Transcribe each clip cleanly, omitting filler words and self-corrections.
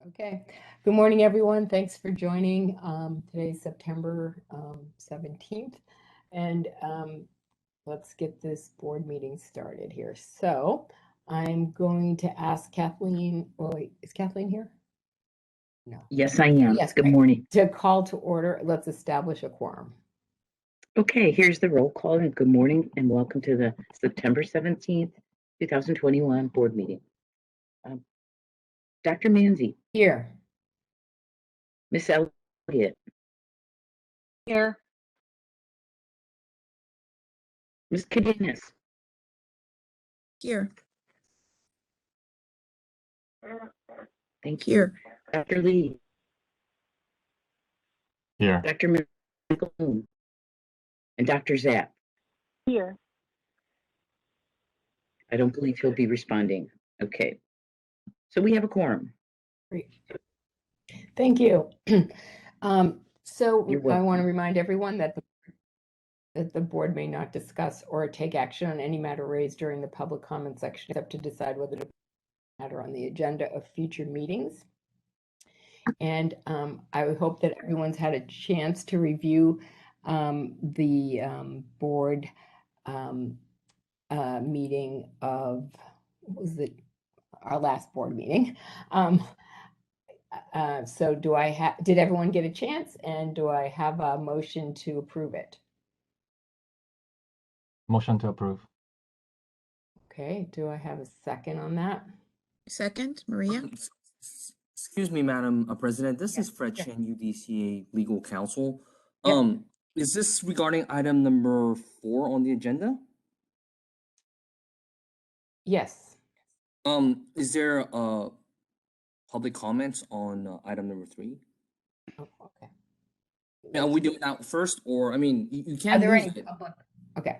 Okay. Good morning, everyone. Thanks for joining. Today's September 17th, and let's get this board meeting started here. So I'm going to ask Kathleen. Oh, wait, is Kathleen here? No. Yes, I am. Yes. Good great. morning. To call to order, let's establish a quorum. Okay, here's the roll call, and good morning and welcome to the September 17th, 2021 board meeting. Dr. Manzi. Here. Miss Elliott. Here. Ms. Cadenas. Here. Thank you. Here. Dr. Lee. Here. Dr. McCollum. And Dr. Zapp. Here. I don't believe he'll be responding. Okay. So we have a quorum. Great. Thank you. So You're I welcome. want to remind everyone that the board may not discuss or take action on any matter raised during the public comment section, except to decide whether to put the matter on the agenda of future meetings. And I would hope that everyone's had a chance to review the board meeting of, what was it, our last board meeting. So did everyone get a chance, and do I have a motion to approve it? Motion to approve. Okay, do I have a second on that? Second, Maria. Excuse me, Madam President. This is Fred yeah. Chen, UDCA Legal Counsel. Yep. Is this regarding item number 4 on the agenda? Yes. Is there public comments on item number 3? Oh, okay. Yeah, we do it now first, or I mean, you Are can there move any it. public? Okay.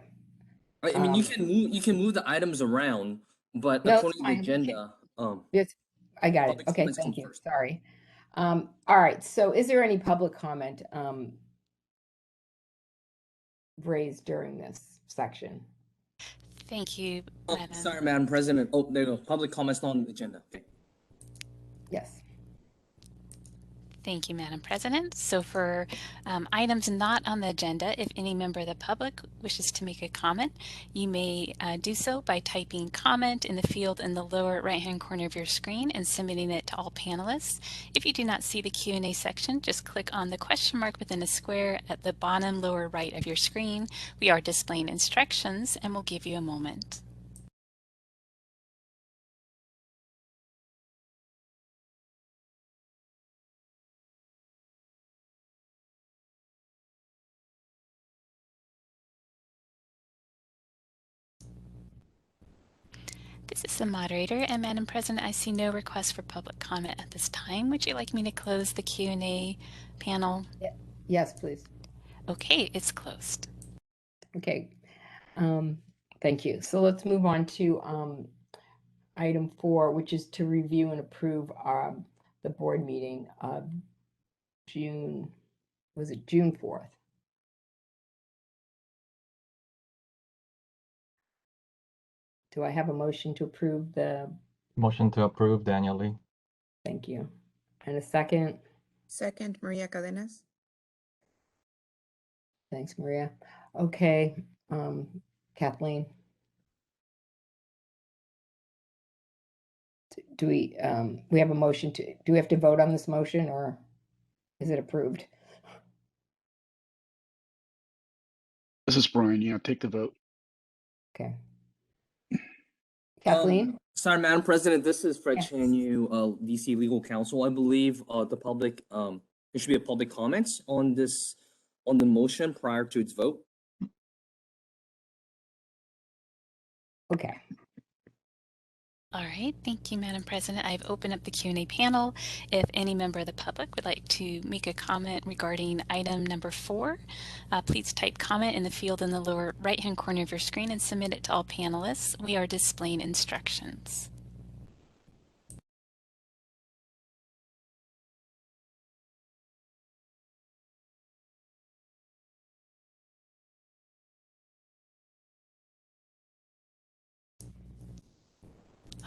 I mean, you can move the items around, but No, it's according to the fine. agenda, Yes, I got it. public Okay, comments thank come you. first. Sorry. All right. So, is there any public comment raised during this section? Thank you, Oh, Madam. sorry, Madam President. Oh, there you go. Public comments not on the agenda. Okay. Yes. Thank you, Madam President. So for items not on the agenda, if any member of the public wishes to make a comment, you may do so by typing comment in the field in the lower right-hand corner of your screen and submitting it to all panelists. If you do not see the Q&A section, just click on the question mark within a square at the bottom lower right of your screen. We are displaying instructions and we'll give you a moment. This is the moderator, and Madam President, I see no request for public comment at this time. Would you like me to close the Q&A panel? Yes, please. Okay, it's closed. Okay. Thank you. So let's move on to item 4, which is to review and approve the board meeting of June 4th? Do I have a motion to approve the? Motion to approve, Daniel Lee. Thank you. And a second? Second, Maria Cadenas. Thanks, Maria. Okay, Kathleen? Do we have a motion do we have to vote on this motion, or is it approved? This is Brian. Yeah, take the vote. Okay. Kathleen? Sorry, Madam President, this is Fred Yes. Chanyu, DC Legal Counsel. I believe the public, there should be a public comments on this, on the motion prior to its vote. Okay. All right, thank you, Madam President. I've opened up the Q&A panel. If any member of the public would like to make a comment regarding item number 4, please type comment in the field in the lower right-hand corner of your screen and submit it to all panelists. We are displaying instructions.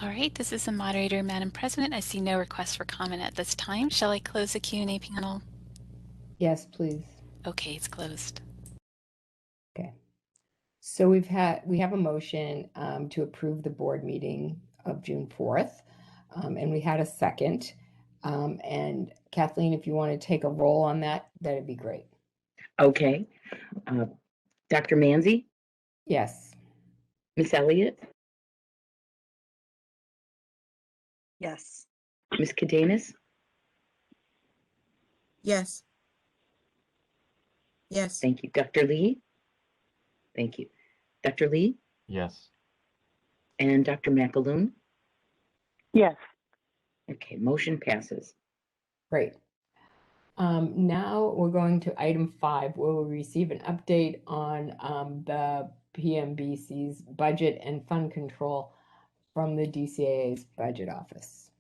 All right, this is the moderator, Madam President. I see no requests for comment at this time. Shall I close the Q&A panel? Yes, please. Okay, it's closed. Okay. So we have a motion to approve the board meeting of June 4th, and we had a second. And Kathleen, if you want to take a roll on that, that'd be great. Okay. Dr. Manzi, Yes. Miss Elliott, Yes. Miss Cadenas, Yes. Yes. thank you. Dr. Lee, thank you. Dr. Lee Yes. and Dr. McAloon. Yes. Okay, motion passes. Great. Now we're going to item 5, where we receive an update on the PMBC's budget and fund control from the DCAA's budget office.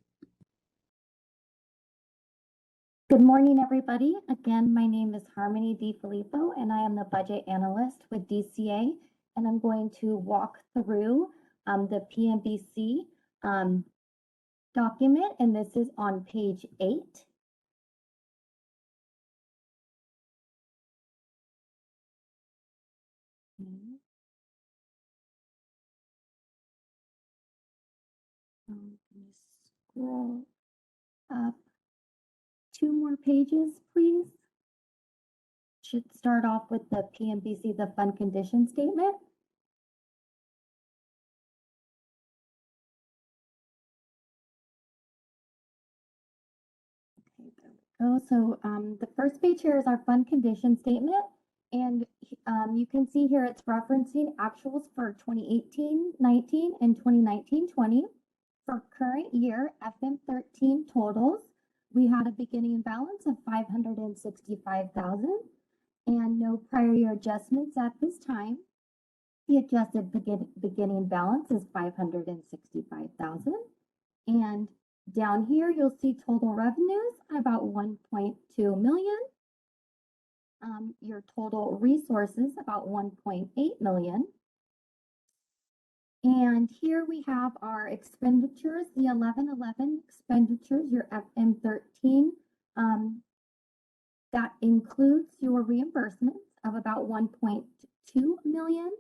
Good morning, everybody. Again, my name is Harmony DiFilippo, and I am the budget analyst with DCA, and I'm going to walk through the PMBC document, and this is on page 8. Scroll up 2 more pages, please. Should start off with the PMBC, the fund condition statement. Okay, there we go. So the first page here is our fund condition statement. And you can see here it's referencing actuals for 2018-19 and 2019-20. For current year, FM13 totals, we had a beginning balance of $565,000 and no prior year adjustments at this time. The adjusted beginning balance is $565,000. And down here, you'll see total revenues about $1.2 million. Your total resources about $1.8 million. And here we have our expenditures, the 1111 expenditures, your FM13. That includes your reimbursements of about $1.2 million.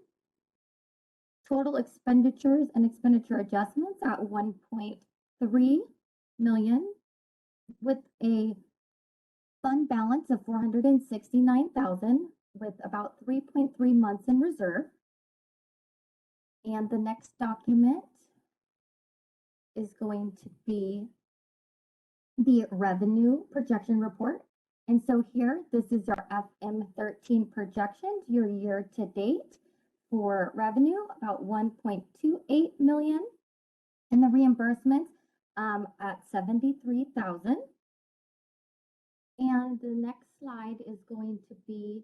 Total expenditures and expenditure adjustments at $1.3 million, with a fund balance of $469,000 with about 3.3 months in reserve. And the next document is going to be the revenue projection report. And so here, this is your FM13 projections, your year to date for revenue, about $1.28 million, and the reimbursements at $73,000. And the next slide is going to be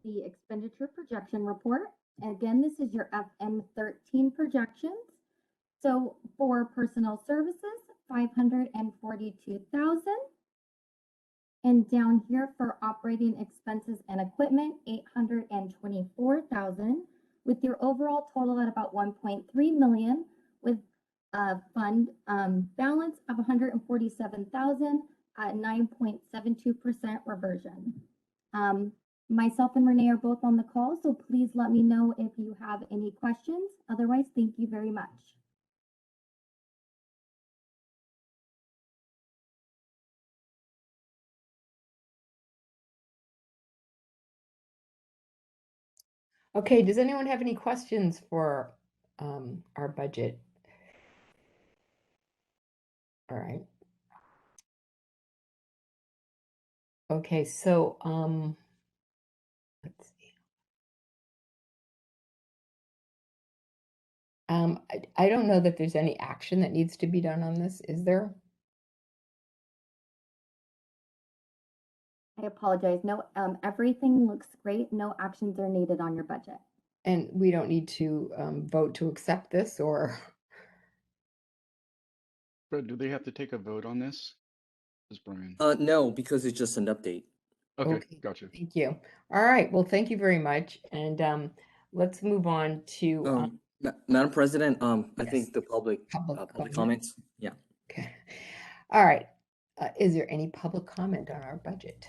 the expenditure projection report. And again, this is your FM13 projections. So for personnel services, $542,000. And down here for operating expenses and equipment, $824,000, with your overall total at about $1.3 million, with a fund balance of $147,000 at 9.72% reversion. Myself and Renee are both on the call, so please let me know if you have any questions. Otherwise, thank you very much. Okay, does anyone have any questions for our budget? All right. Okay, so let's see. I don't know that there's any action that needs to be done on this, is there? I apologize. No, everything looks great. No actions are needed on your budget. And we don't need to vote to accept this, or? Fred, do they have to take a vote on this? This is Brian. No, because it's just an update. Okay, gotcha. Thank you. All right, well, thank you very much. And let's move on to Madam President, I Yes. think the public Public comments. Yeah. Okay. All right. Is there any public comment on our budget?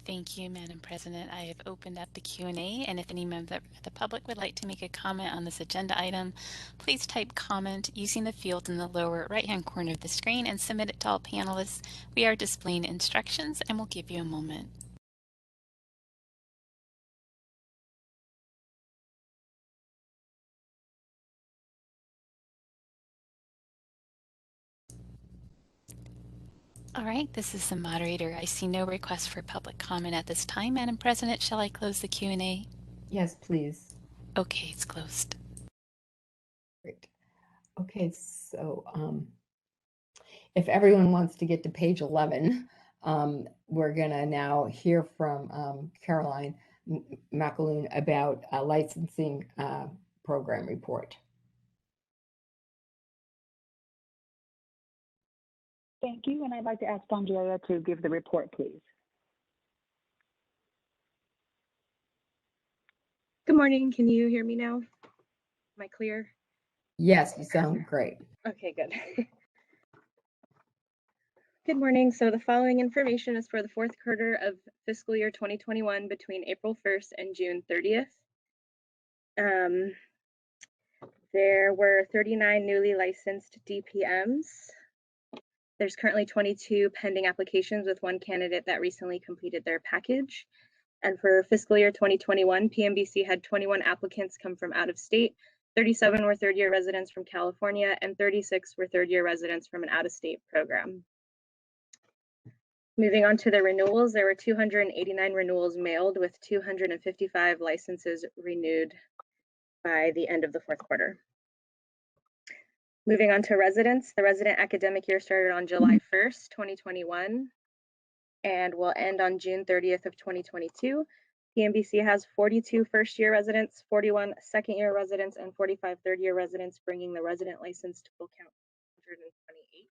Thank you, Madam President. I have opened up the Q&A, and if any member of the public would like to make a comment on this agenda item, please type comment using the field in the lower right-hand corner of the screen and submit it to all panelists. We are displaying instructions, and we'll give you a moment. All right, this is the moderator. I see no request for public comment at this time. Madam President, shall I close the Q&A? Yes, please. Okay, it's closed. Great. Okay, so if everyone wants to get to page 11, we're gonna now hear from Caroline McAloon about a licensing program report. Thank you, and I'd like to ask Andrea to give the report, please. Good morning. Can you hear me now? Am I clear? Yes, you sound great. Okay, good. Good morning. So the following information is for the fourth quarter of fiscal year 2021 between April 1st and June 30th. There were 39 newly licensed DPMs. There's currently 22 pending applications with one candidate that recently completed their package. And for fiscal year 2021, PMBC had 21 applicants come from out of state, 37 were third-year residents from California, and 36 were third-year residents from an out-of-state program. Moving on to the renewals, there were 289 renewals mailed with 255 licenses renewed by the end of the fourth quarter. Moving on to residents, the resident academic year started on July 1st, 2021, and will end on June 30th of 2022. PMBC has 42 first-year residents, 41 second-year residents, and 45 third-year residents, bringing the resident license total count to 128.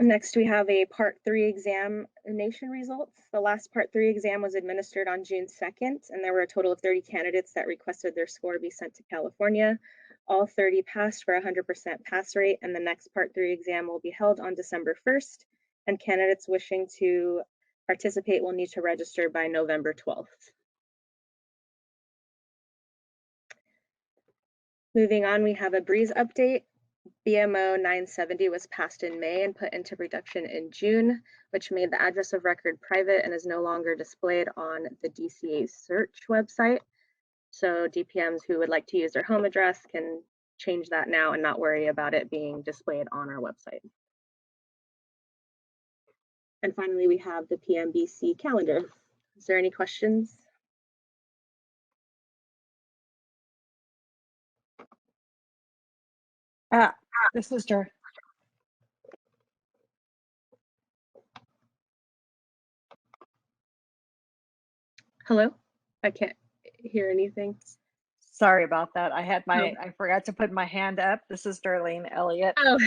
Next, we have a Part 3 examination results. The last Part 3 exam was administered on June 2nd, and there were a total of 30 candidates that requested their score be sent to California. All 30 passed for a 100% pass rate, and the next Part 3 exam will be held on December 1st, and candidates wishing to participate will need to register by November 12th. Moving on, we have a Breeze update. BMO 970 was passed in May and put into production in June, which made the address of record private and is no longer displayed on the DCA search website. So DPMs who would like to use their home address can change that now and not worry about it being displayed on our website. And finally, we have the PMBC calendar. Is there any questions? This is Jar. Hello? I can't hear anything. Sorry about that. I forgot to put my hand up. This is Darlene Elliott. Oh.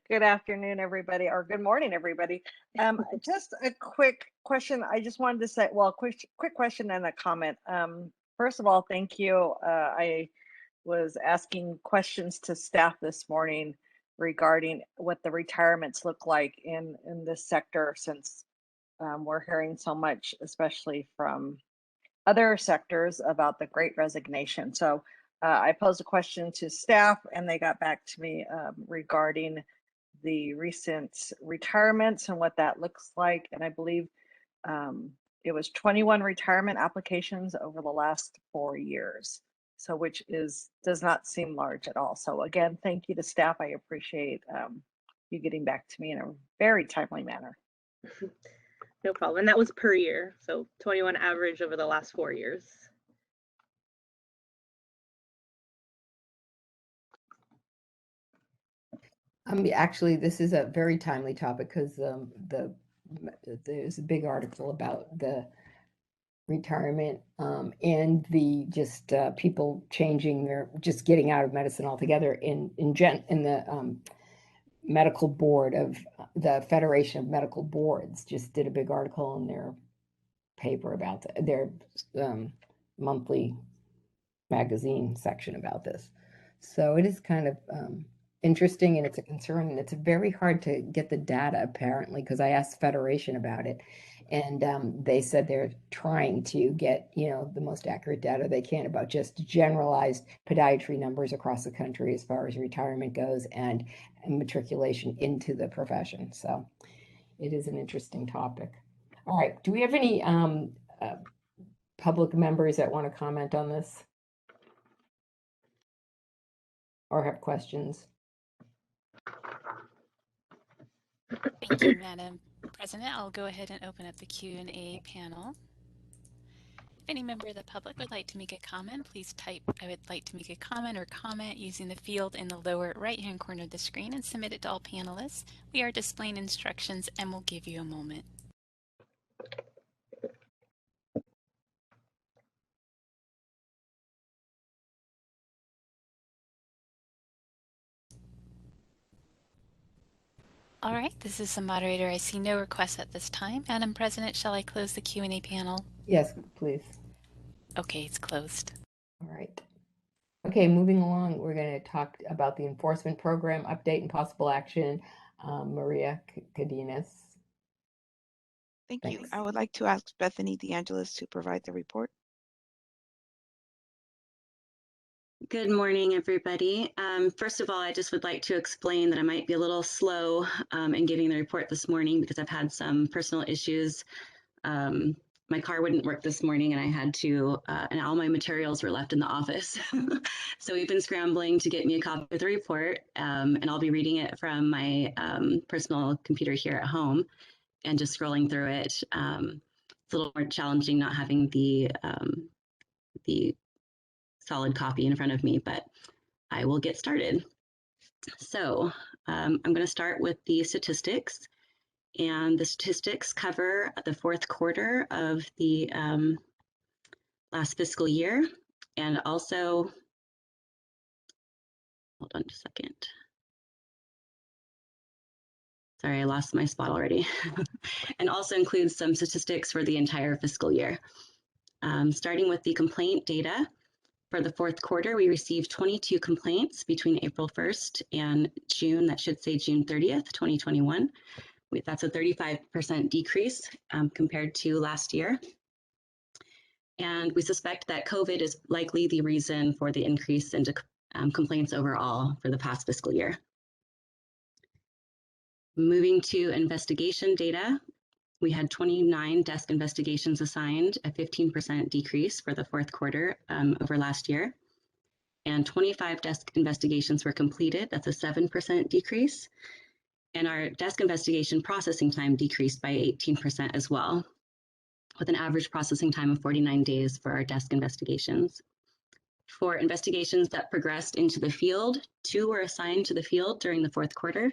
Good afternoon, everybody, or good morning, everybody. Just a quick question. I just wanted to say, well, quick question and a comment. First of all, thank you. I was asking questions to staff this morning regarding what the retirements look like in this sector, since we're hearing so much, especially from other sectors, about the Great Resignation. So I posed a question to staff and they got back to me regarding the recent retirements and what that looks like. And I believe it was 21 retirement applications over the last 4 years. So which does not seem large at all. So again, thank you to staff. I appreciate you getting back to me in a very timely manner. No problem. And that was per year. So 21 average over the last 4 years. Actually, this is a very timely topic because there's a big article about the retirement and the just people changing just getting out of medicine altogether in the medical board of the Federation of Medical Boards just did a big article in their paper about their monthly magazine section about this. So it is kind of interesting, and it's a concern, and it's very hard to get the data apparently, because I asked Federation about it, and they said they're trying to get, you know, the most accurate data they can about just generalized podiatry numbers across the country as far as retirement goes and matriculation into the profession. So it is an interesting topic. All right, do we have any public members that want to comment on this or have questions? Thank you, Madam President. I'll go ahead and open up the Q&A panel. If any member of the public would like to make a comment, please type "I would like to make a comment" or "comment" using the field in the lower right-hand corner of the screen and submit it to all panelists. We are displaying instructions and we'll give you a moment. All right, this is the moderator. I see no requests at this time. Madam President, shall I close the Q&A panel? Yes, please. Okay, it's closed. All right. Okay, moving along, we're going to talk about the enforcement program update and possible action. Maria Cadenas. Thank you. Thanks. I would like to ask Bethany DeAngelis to provide the report. Good morning, everybody. First of all, I just would like to explain that I might be a little slow in giving the report this morning because I've had some personal issues. My car wouldn't work this morning and I had to, and all my materials were left in the office. So we've been scrambling to get me a copy of the report, and I'll be reading it from my personal computer here at home and just scrolling through it. It's a little more challenging not having the solid copy in front of me, but I will get started. So I'm going to start with the statistics, and the statistics cover the fourth quarter of the last fiscal year, and also, hold on just a second. Sorry, I lost my spot already. And also includes some statistics for the entire fiscal year. Starting with the complaint data. For the fourth quarter, we received 22 complaints between April 1st and June, that should say June 30th, 2021. That's a 35% decrease compared to last year. And we suspect that COVID is likely the reason for the increase in complaints overall for the past fiscal year. Moving to investigation data, we had 29 desk investigations assigned, a 15% decrease for the fourth quarter over last year. And 25 desk investigations were completed. That's a 7% decrease. And our desk investigation processing time decreased by 18% as well, with an average processing time of 49 days for our desk investigations. For investigations that progressed into the field, 2 were assigned to the field during the fourth quarter.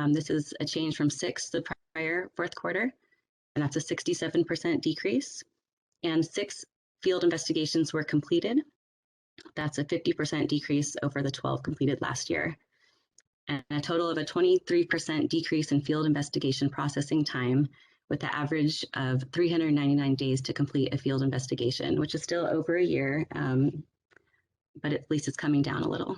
This is a change from 6 the prior fourth quarter, and that's a 67% decrease. And 6 field investigations were completed. That's a 50% decrease over the 12 completed last year. And a total of a 23% decrease in field investigation processing time, with the average of 399 days to complete a field investigation, which is still over a year, but at least it's coming down a little.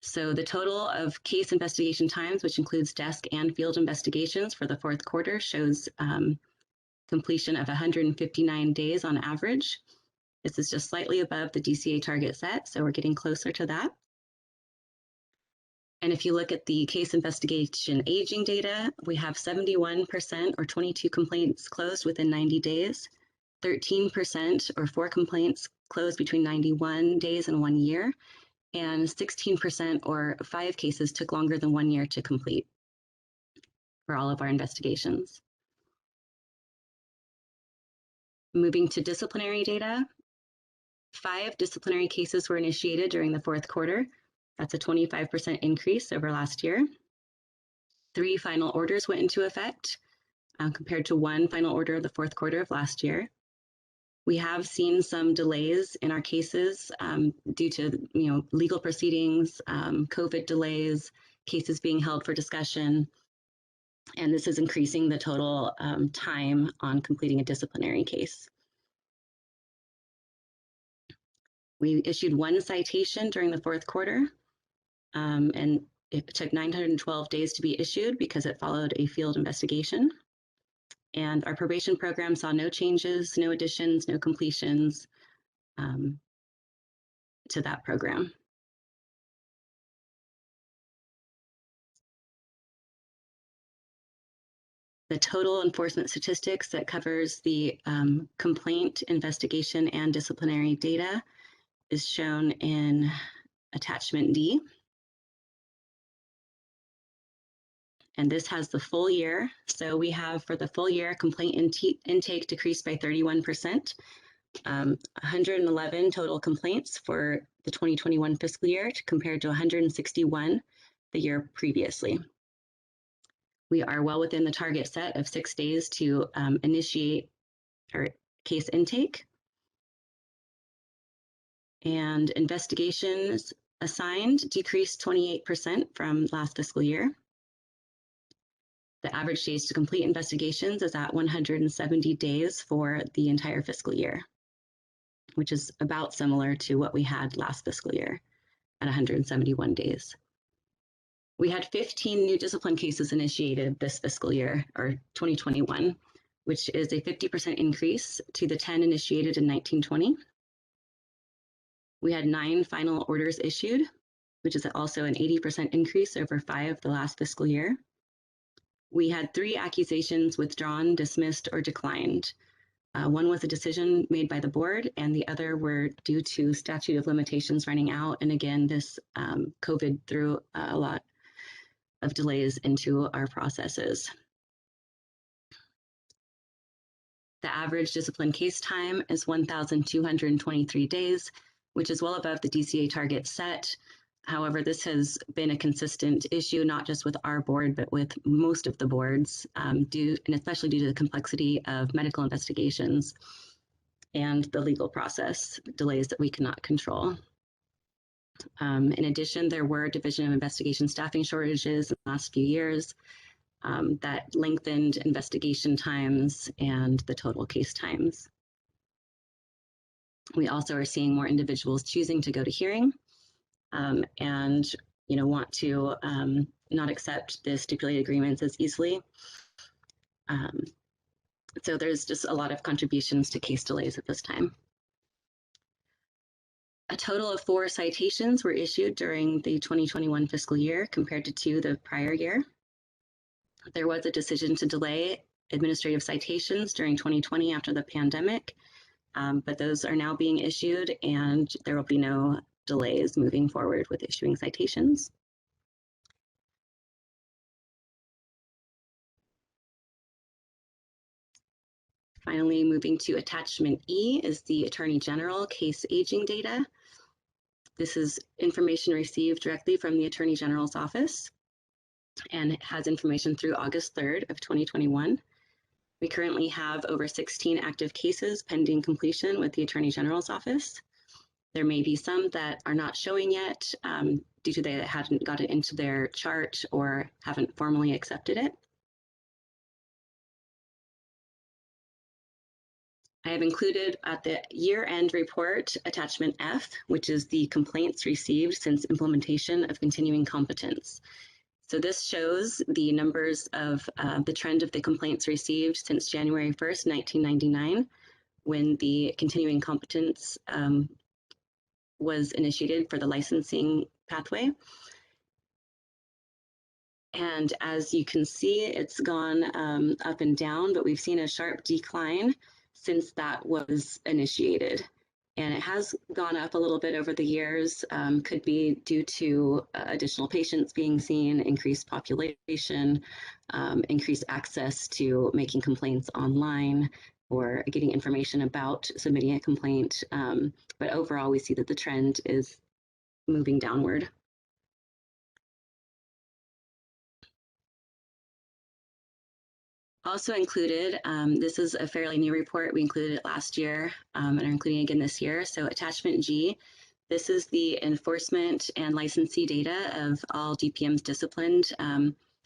So the total of case investigation times, which includes desk and field investigations for the fourth quarter, shows completion of 159 days on average. This is just slightly above the DCA target set, so we're getting closer to that. And if you look at the case investigation aging data, we have 71% or 22 complaints closed within 90 days, 13% or 4 complaints closed between 91 days and 1 year, and 16% or 5 cases took longer than 1 year to complete for all of our investigations. Moving to disciplinary data, 5 disciplinary cases were initiated during the fourth quarter. That's a 25% increase over last year. 3 final orders went into effect compared to 1 final order of the fourth quarter of last year. We have seen some delays in our cases due to legal proceedings, COVID delays, cases being held for discussion, and this is increasing the total time on completing a disciplinary case. We issued one citation during the fourth quarter, and it took 912 days to be issued because it followed a field investigation. And our probation program saw no changes, no additions, no completions to that program. The total enforcement statistics that covers the complaint, investigation, and disciplinary data is shown in attachment D. And this has the full year. So we have for the full year, complaint intake decreased by 31%, 111 total complaints for the 2021 fiscal year compared to 161 the year previously. We are well within the target set of 6 days to initiate our case intake. And investigations assigned decreased 28% from last fiscal year. The average days to complete investigations is at 170 days for the entire fiscal year, which is about similar to what we had last fiscal year at 171 days. We had 15 new discipline cases initiated this fiscal year, or 2021, which is a 50% increase to the 10 initiated in 1920. We had 9 final orders issued, which is also an 80% increase over 5 the last fiscal year. We had 3 accusations withdrawn, dismissed, or declined. One was a decision made by the board, and the other were due to statute of limitations running out. And again, this COVID threw a lot of delays into our processes. The average discipline case time is 1,223 days, which is well above the DCA target set. However, this has been a consistent issue, not just with our board, but with most of the boards, and especially due to the complexity of medical investigations and the legal process delays that we cannot control. In addition, there were Division of Investigation staffing shortages in the last few years that lengthened investigation times and the total case times. We also are seeing more individuals choosing to go to hearing and want to not accept the stipulated agreements as easily. So there's just a lot of contributions to case delays at this time. A total of 4 citations were issued during the 2021 fiscal year compared to 2 the prior year. There was a decision to delay administrative citations during 2020 after the pandemic, but those are now being issued and there will be no delays moving forward with issuing citations. Finally, moving to attachment E is the Attorney General case aging data. This is information received directly from the Attorney General's office, and it has information through August 3rd of 2021. We currently have over 16 active cases pending completion with the Attorney General's office. There may be some that are not showing yet due to they hadn't got it into their chart or haven't formally accepted it. I have included at the year-end report attachment F, which is the complaints received since implementation of continuing competence. So this shows the numbers of the trend of the complaints received since January 1st, 1999, when the continuing competence was initiated for the licensing pathway. And as you can see, it's gone up and down, but we've seen a sharp decline since that was initiated. And it has gone up a little bit over the years, could be due to additional patients being seen, increased population, increased access to making complaints online or getting information about submitting a complaint. But overall, we see that the trend is moving downward. Also included, this is a fairly new report. We included it last year and are including it again this year. So attachment G, this is the enforcement and licensee data of all DPMs disciplined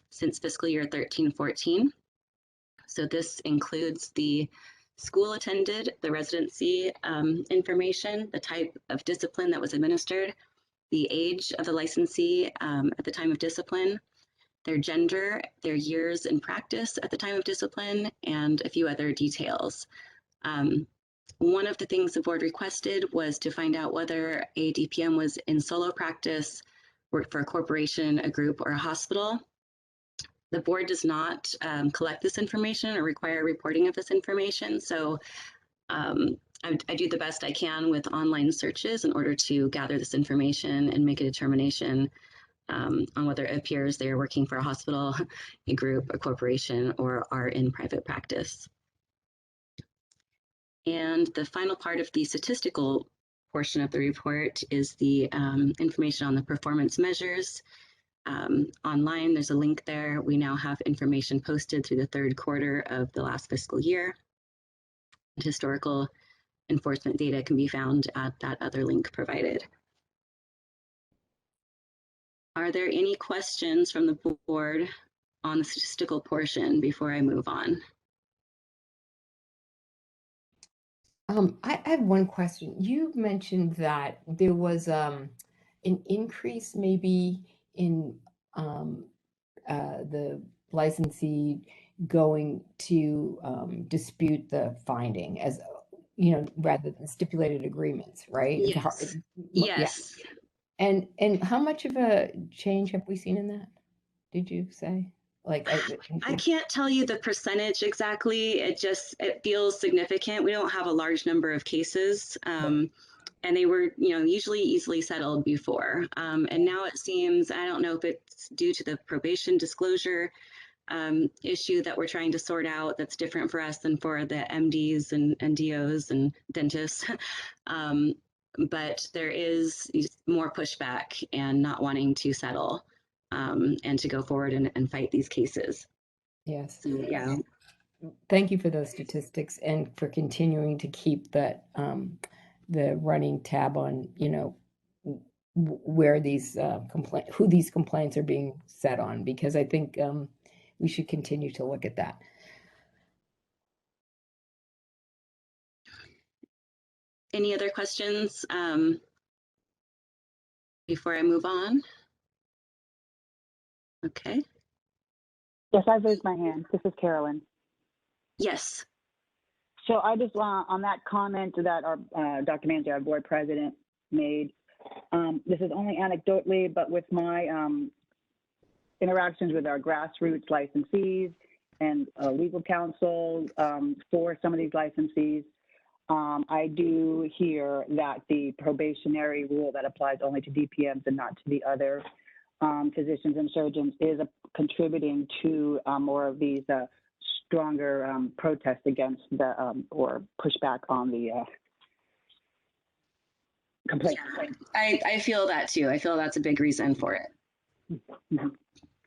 since fiscal year 13-14. So this includes the school attended, the residency information, the type of discipline that was administered, the age of the licensee at the time of discipline, their gender, their years in practice at the time of discipline, and a few other details. One of the things the board requested was to find out whether a DPM was in solo practice, worked for a corporation, a group, or a hospital. The board does not collect this information or require reporting of this information. So I do the best I can with online searches in order to gather this information and make a determination on whether it appears they are working for a hospital, a group, a corporation, or are in private practice. And the final part of the statistical portion of the report is the information on the performance measures. Online, there's a link there. We now have information posted through the third quarter of the last fiscal year. And historical enforcement data can be found at that other link provided. Are there any questions from the board on the statistical portion before I move on? I have one question. You mentioned that there was an increase maybe in the licensee going to dispute the finding as, rather than stipulated agreements, right? Yes. Yes. Yeah. And how much of a change have we seen in that? Did you say? Like, I can't tell you the percentage exactly. It feels significant. We don't have a large number of cases, and they were, usually easily settled before. And now it seems, I don't know if it's due to the probation disclosure issue that we're trying to sort out that's different for us than for the MDs and DOs and dentists. But there is more pushback and not wanting to settle and to go forward and fight these cases. Yes. So, yeah. Thank you for those statistics and for continuing to keep that the running tab on, where these who these complaints are being set on, because I think we should continue to look at that. Any other questions before I move on? Okay. Yes, I've raised my hand. This is Carolyn. Yes. So I just on that comment that our Dr. Manzi, our board president, made. This is only anecdotally, but with my interactions with our grassroots licensees and legal counsel for some of these licensees, I do hear that the probationary rule that applies only to DPMs and not to the other physicians and surgeons is contributing to more of these stronger protests against the or pushback on the complaint. I feel that too. I feel that's a big reason for it. Mm-hmm.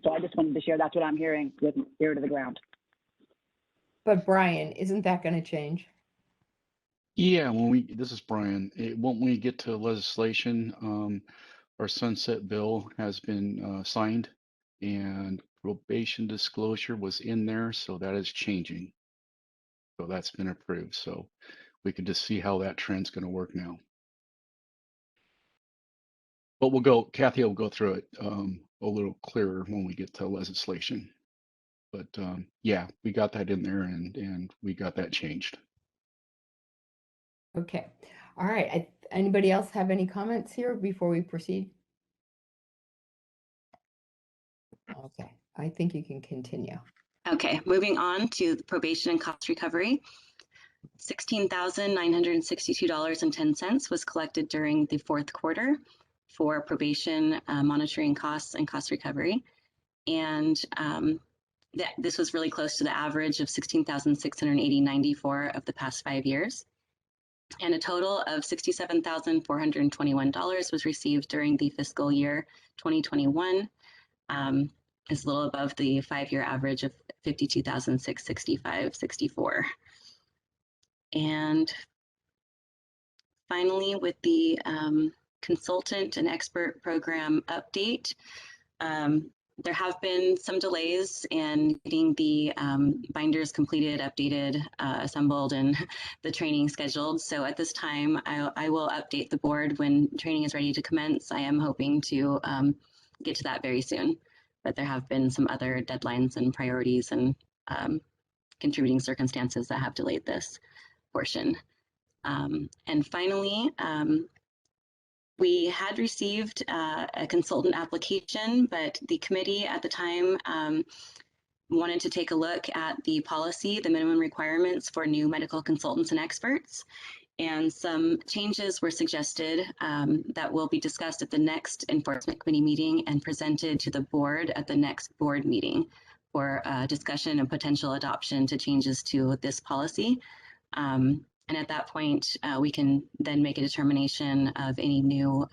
So I just wanted to share that's what I'm hearing with ear to the ground. But Brian, isn't that going to change? Yeah, this is Brian. When we get to legislation, our sunset bill has been signed and probation disclosure was in there, so that is changing. So that's been approved. So we can just see how that trend's going to work now. But Kathy will go through it a little clearer when we get to legislation. But yeah, we got that in there and we got that changed. Okay. All right. Anybody else have any comments here before we proceed? Okay. I think you can continue. Okay, moving on to the probation and cost recovery. $16,962.10 was collected during the fourth quarter for probation monitoring costs and cost recovery. And this was really close to the average of $16,680.94 of the past 5 years. And a total of $67,421 was received during the fiscal year 2021. Is a little above the 5-year average of $52,665.64. And finally, with the consultant and expert program update, there have been some delays in getting the binders completed, updated, assembled, and the training scheduled. So at this time, I will update the board when training is ready to commence. I am hoping to get to that very soon, but there have been some other deadlines and priorities and contributing circumstances that have delayed this portion. And finally, we had received a consultant application, but the committee at the time wanted to take a look at the policy, the minimum requirements for new medical consultants and experts. And some changes were suggested that will be discussed at the next enforcement committee meeting and presented to the board at the next board meeting for discussion and potential adoption to changes to this policy. And at that point, we can then make a determination of any new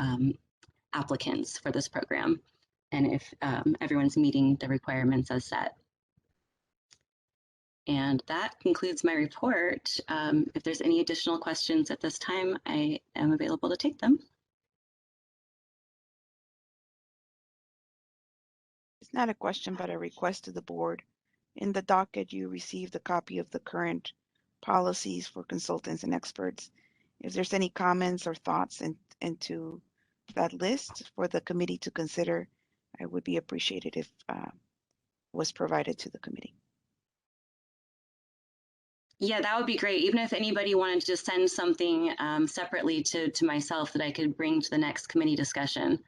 applicants for this program and if everyone's meeting the requirements as set. And that concludes my report. If there's any additional questions at this time, I am available to take them. It's not a question, but a request to the board. In the docket, you received a copy of the current policies for consultants and experts. If there's any comments or thoughts into that list for the committee to consider, I would be appreciated if was provided to the committee. Yeah, that would be great. Even if anybody wanted to just send something separately to myself that I could bring to the next committee discussion.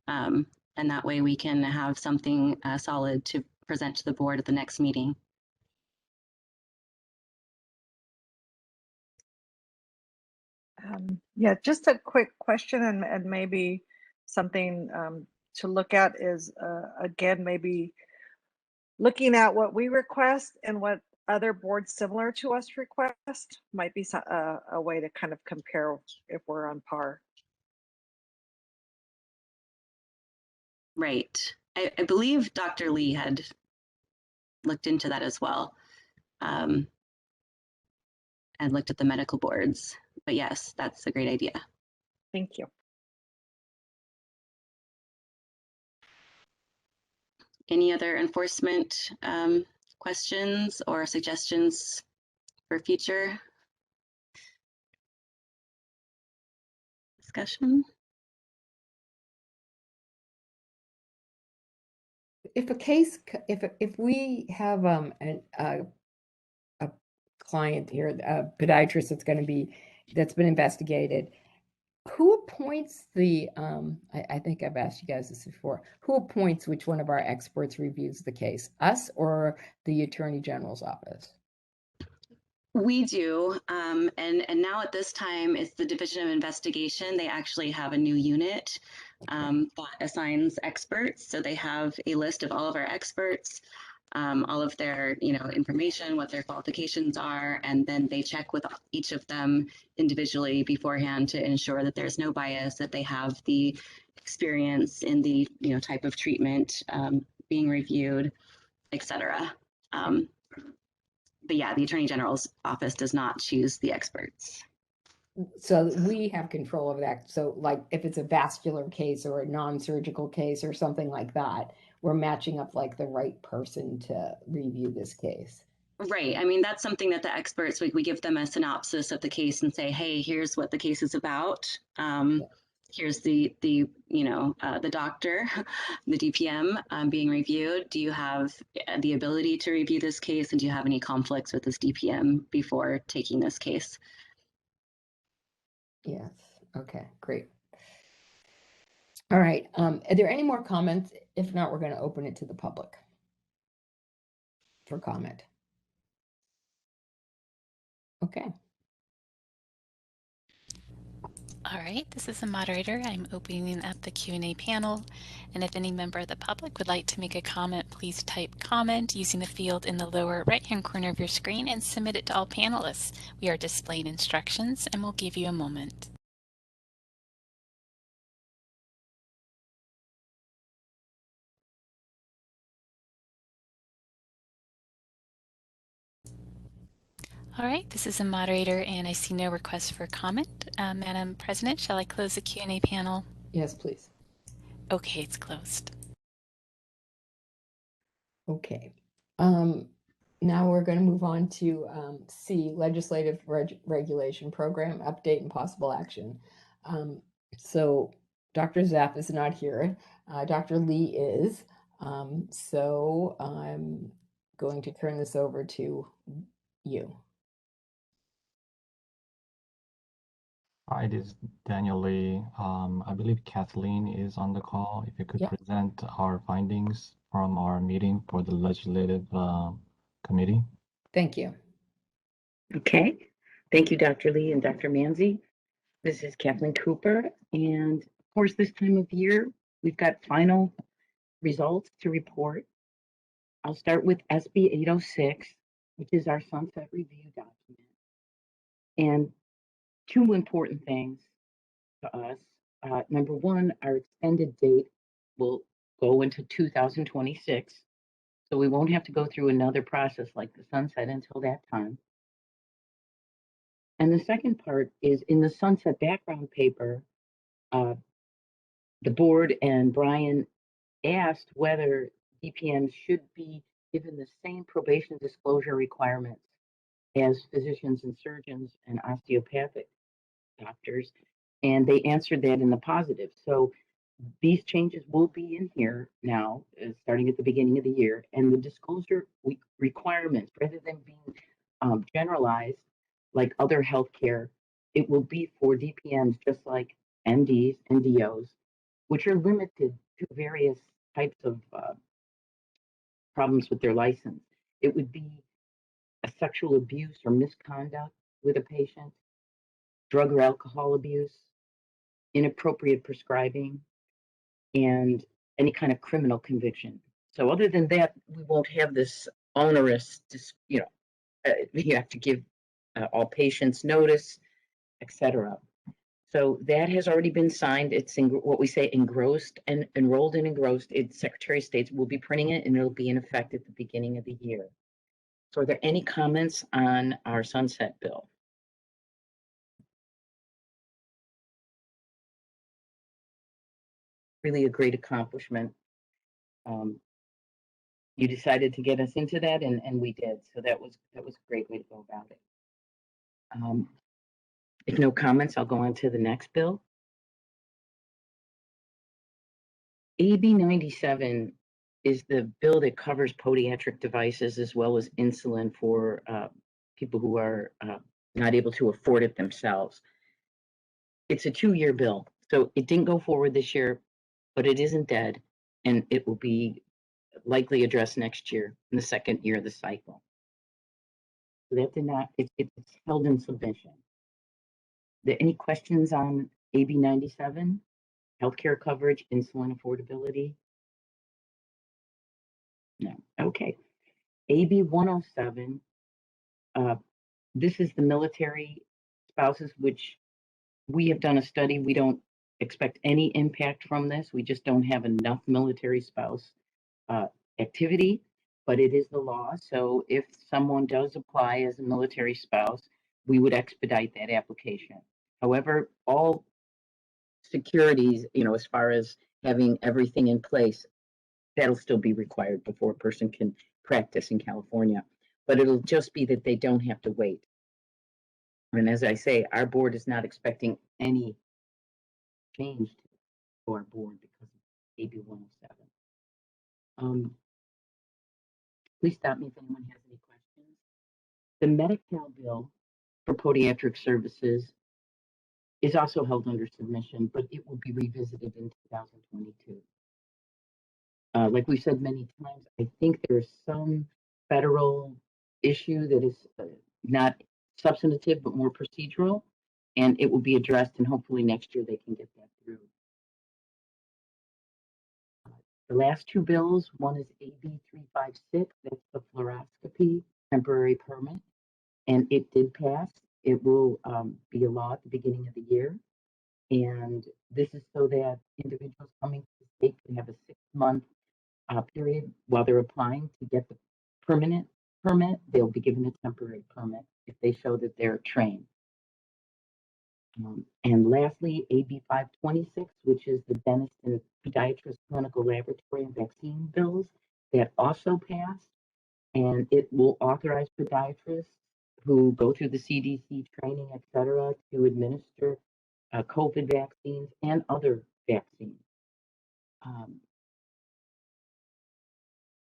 And that way we can have something solid to present to the board at the next meeting. Yeah, just a quick question and maybe something to look at is, again, maybe looking at what we request and what other boards similar to us request might be a way to kind of compare if we're on par. Right. I believe Dr. Lee had looked into that as well and looked at the medical boards. But yes, that's a great idea. Thank you. Any other enforcement questions or suggestions for future discussion? If a case, if we have a client here, a podiatrist that's been investigated, who appoints the, I think I've asked you guys this before, who appoints which one of our experts reviews the case, us or the Attorney General's office? We do, and now at this time, it's the Division of Investigation. They actually have a new unit that assigns experts. So they have a list of all of our experts, all of their, information, what their qualifications are, and then they check with each of them individually beforehand to ensure that there's no bias, that they have the experience in the, type of treatment being reviewed, et cetera. But yeah, the Attorney General's office does not choose the experts. So we have control of that. So like if it's a vascular case or a non-surgical case or something like that, we're matching up like the right person to review this case. Right. I mean, that's something that the experts, we give them a synopsis of the case and say, hey, here's what the case is about. Here's the doctor, the DPM being reviewed. Do you have the ability to review this case? And do you have any conflicts with this DPM before taking this case? Yes. Okay, great. All right. Are there any more comments? If not, we're going to open it to the public for comment. Okay. All right, this is the moderator. I'm opening up the Q&A panel. And if any member of the public would like to make a comment, please type comment using the field in the lower right-hand corner of your screen and submit it to all panelists. We are displaying instructions and we'll give you a moment. All right, this is a moderator and I see no requests for comment. Madam President, shall I close the Q&A panel? Yes, please. Okay, it's closed. Okay. Now we're going to move on to C, Legislative Regulation Program Update and Possible Action. So Dr. Zapp is not here. Dr. Lee is. So I'm going to turn this over to you. Hi, this is Daniel Lee. I believe Kathleen is on the call. If you could Yep. present our findings from our meeting for the Legislative Committee. Thank you. Okay. Thank you, Dr. Lee and Dr. Manzi. This is Kathleen Cooper. And of course, this time of year, we've got final results to report. I'll start with SB 806, which is our sunset review document. And two important things to us. Number one, our extended date will go into 2026. So we won't have to go through another process like the sunset until that time. And the second part is in the sunset background paper, the board and Brian asked whether DPMs should be given the same probation disclosure requirements as physicians and surgeons and osteopathic doctors, and they answered that in the positive. So these changes will be in here now, starting at the beginning of the year, and the disclosure requirements, rather than being generalized like other healthcare, it will be for DPMs just like MDs and DOs, which are limited to various types of problems with their license. It would be a sexual abuse or misconduct with a patient, drug or alcohol abuse, inappropriate prescribing, and any kind of criminal conviction. So other than that, we won't have this onerous, you have to give all patients notice, etc. So that has already been signed. It's in what we say engrossed and enrolled and engrossed. It's Secretary of State will be printing it and it'll be in effect at the beginning of the year. So are there any comments on our sunset bill? Really a great accomplishment. You decided to get us into that, and we did. So that was a great way to go about it. If no comments, I'll go on to the next bill. AB 97 is the bill that covers podiatric devices as well as insulin for people who are not able to afford it themselves. It's a 2-year bill, so it didn't go forward this year, but it isn't dead, and it will be likely addressed next year in the second year of the cycle. So that did not, it's held in submission. Are there any questions on AB 97? Healthcare coverage, insulin affordability? No. Okay. AB 107. This is the military spouses, which we have done a study. We don't expect any impact from this. We just don't have enough military spouse activity, but it is the law. So if someone does apply as a military spouse, we would expedite that application. However, all securities, as far as having everything in place, that'll still be required before a person can practice in California. But it'll just be that they don't have to wait. And as I say, our board is not expecting any change to our board because of AB 107. Please stop me if anyone has any questions. The Medi-Cal bill for podiatric services is also held under submission, but it will be revisited in 2022. Like we said many times, I think there's some federal issue that is not substantive, but more procedural, and it will be addressed, and hopefully next year they can get that through. The last two bills, one is AB 356, that's the fluoroscopy temporary permit, and it did pass. It will be a law at the beginning of the year, and this is so that individuals coming to the state can have a 6-month period while they're applying to get the permanent permit, they'll be given a temporary permit if they show that they're trained. And lastly, AB 526, which is the dentist and podiatrist clinical laboratory and vaccine bills, that also passed. And it will authorize podiatrists who go through the CDC training, et cetera, to administer COVID vaccines and other vaccines.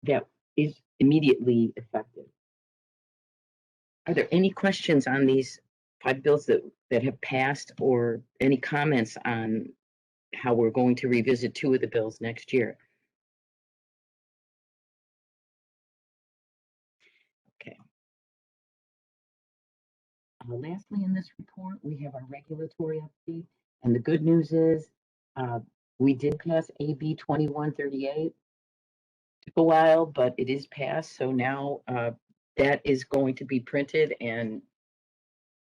That is immediately effective. Are there any questions on these 5 bills that have passed, or any comments on how we're going to revisit 2 of the bills next year? Okay. Lastly, in this report, we have our regulatory update, and the good news is we did pass AB 2138. Took a while, but it is passed, so now that is going to be printed and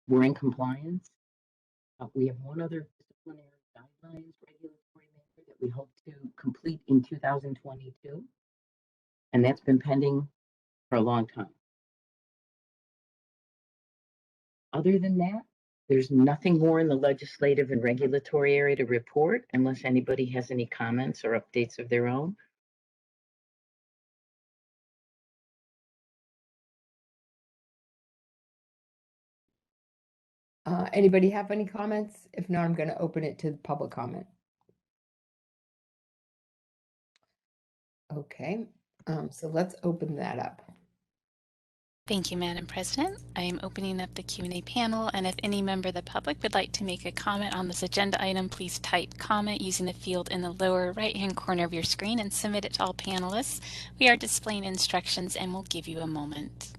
we're in compliance. We have one other disciplinary guidelines regulatory matter that we hope to complete in 2022, and that's been pending for a long time. Other than that, there's nothing more in the legislative and regulatory area to report unless anybody has any comments or updates of their own. Anybody have any comments? If not, I'm going to open it to public comment. Okay, so let's open that up. Thank you, Madam President. I am opening up the Q&A panel, and if any member of the public would like to make a comment on this agenda item, please type comment using the field in the lower right-hand corner of your screen and submit it to all panelists. We are displaying instructions and we'll give you a moment.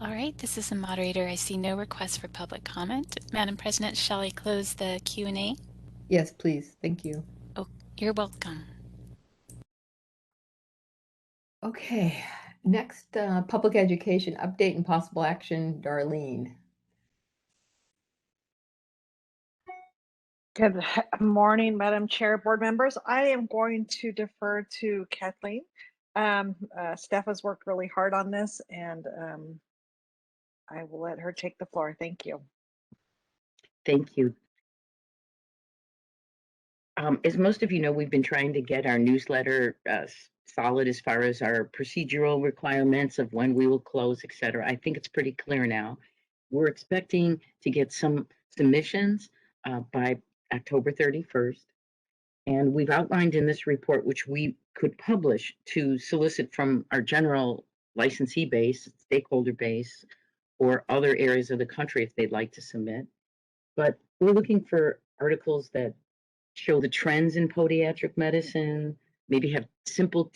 All right, this is the moderator. I see no requests for public comment. Madam President, shall I close the Q&A? Yes, please. Thank you. Oh, you're welcome. Okay, next, public education update and possible action, Darlene. Good morning, Madam Chair, board members. I am going to defer to Kathleen. Steph has worked really hard on this, and I will let her take the floor. Thank you. Thank you. As most of you know, we've been trying to get our newsletter solid as far as our procedural requirements of when we will close, et cetera. I think it's pretty clear now. We're expecting to get some submissions by October 31st. And we've outlined in this report, which we could publish to solicit from our general licensee base, stakeholder base, or other areas of the country if they'd like to submit. But we're looking for articles that show the trends in podiatric medicine, maybe have simple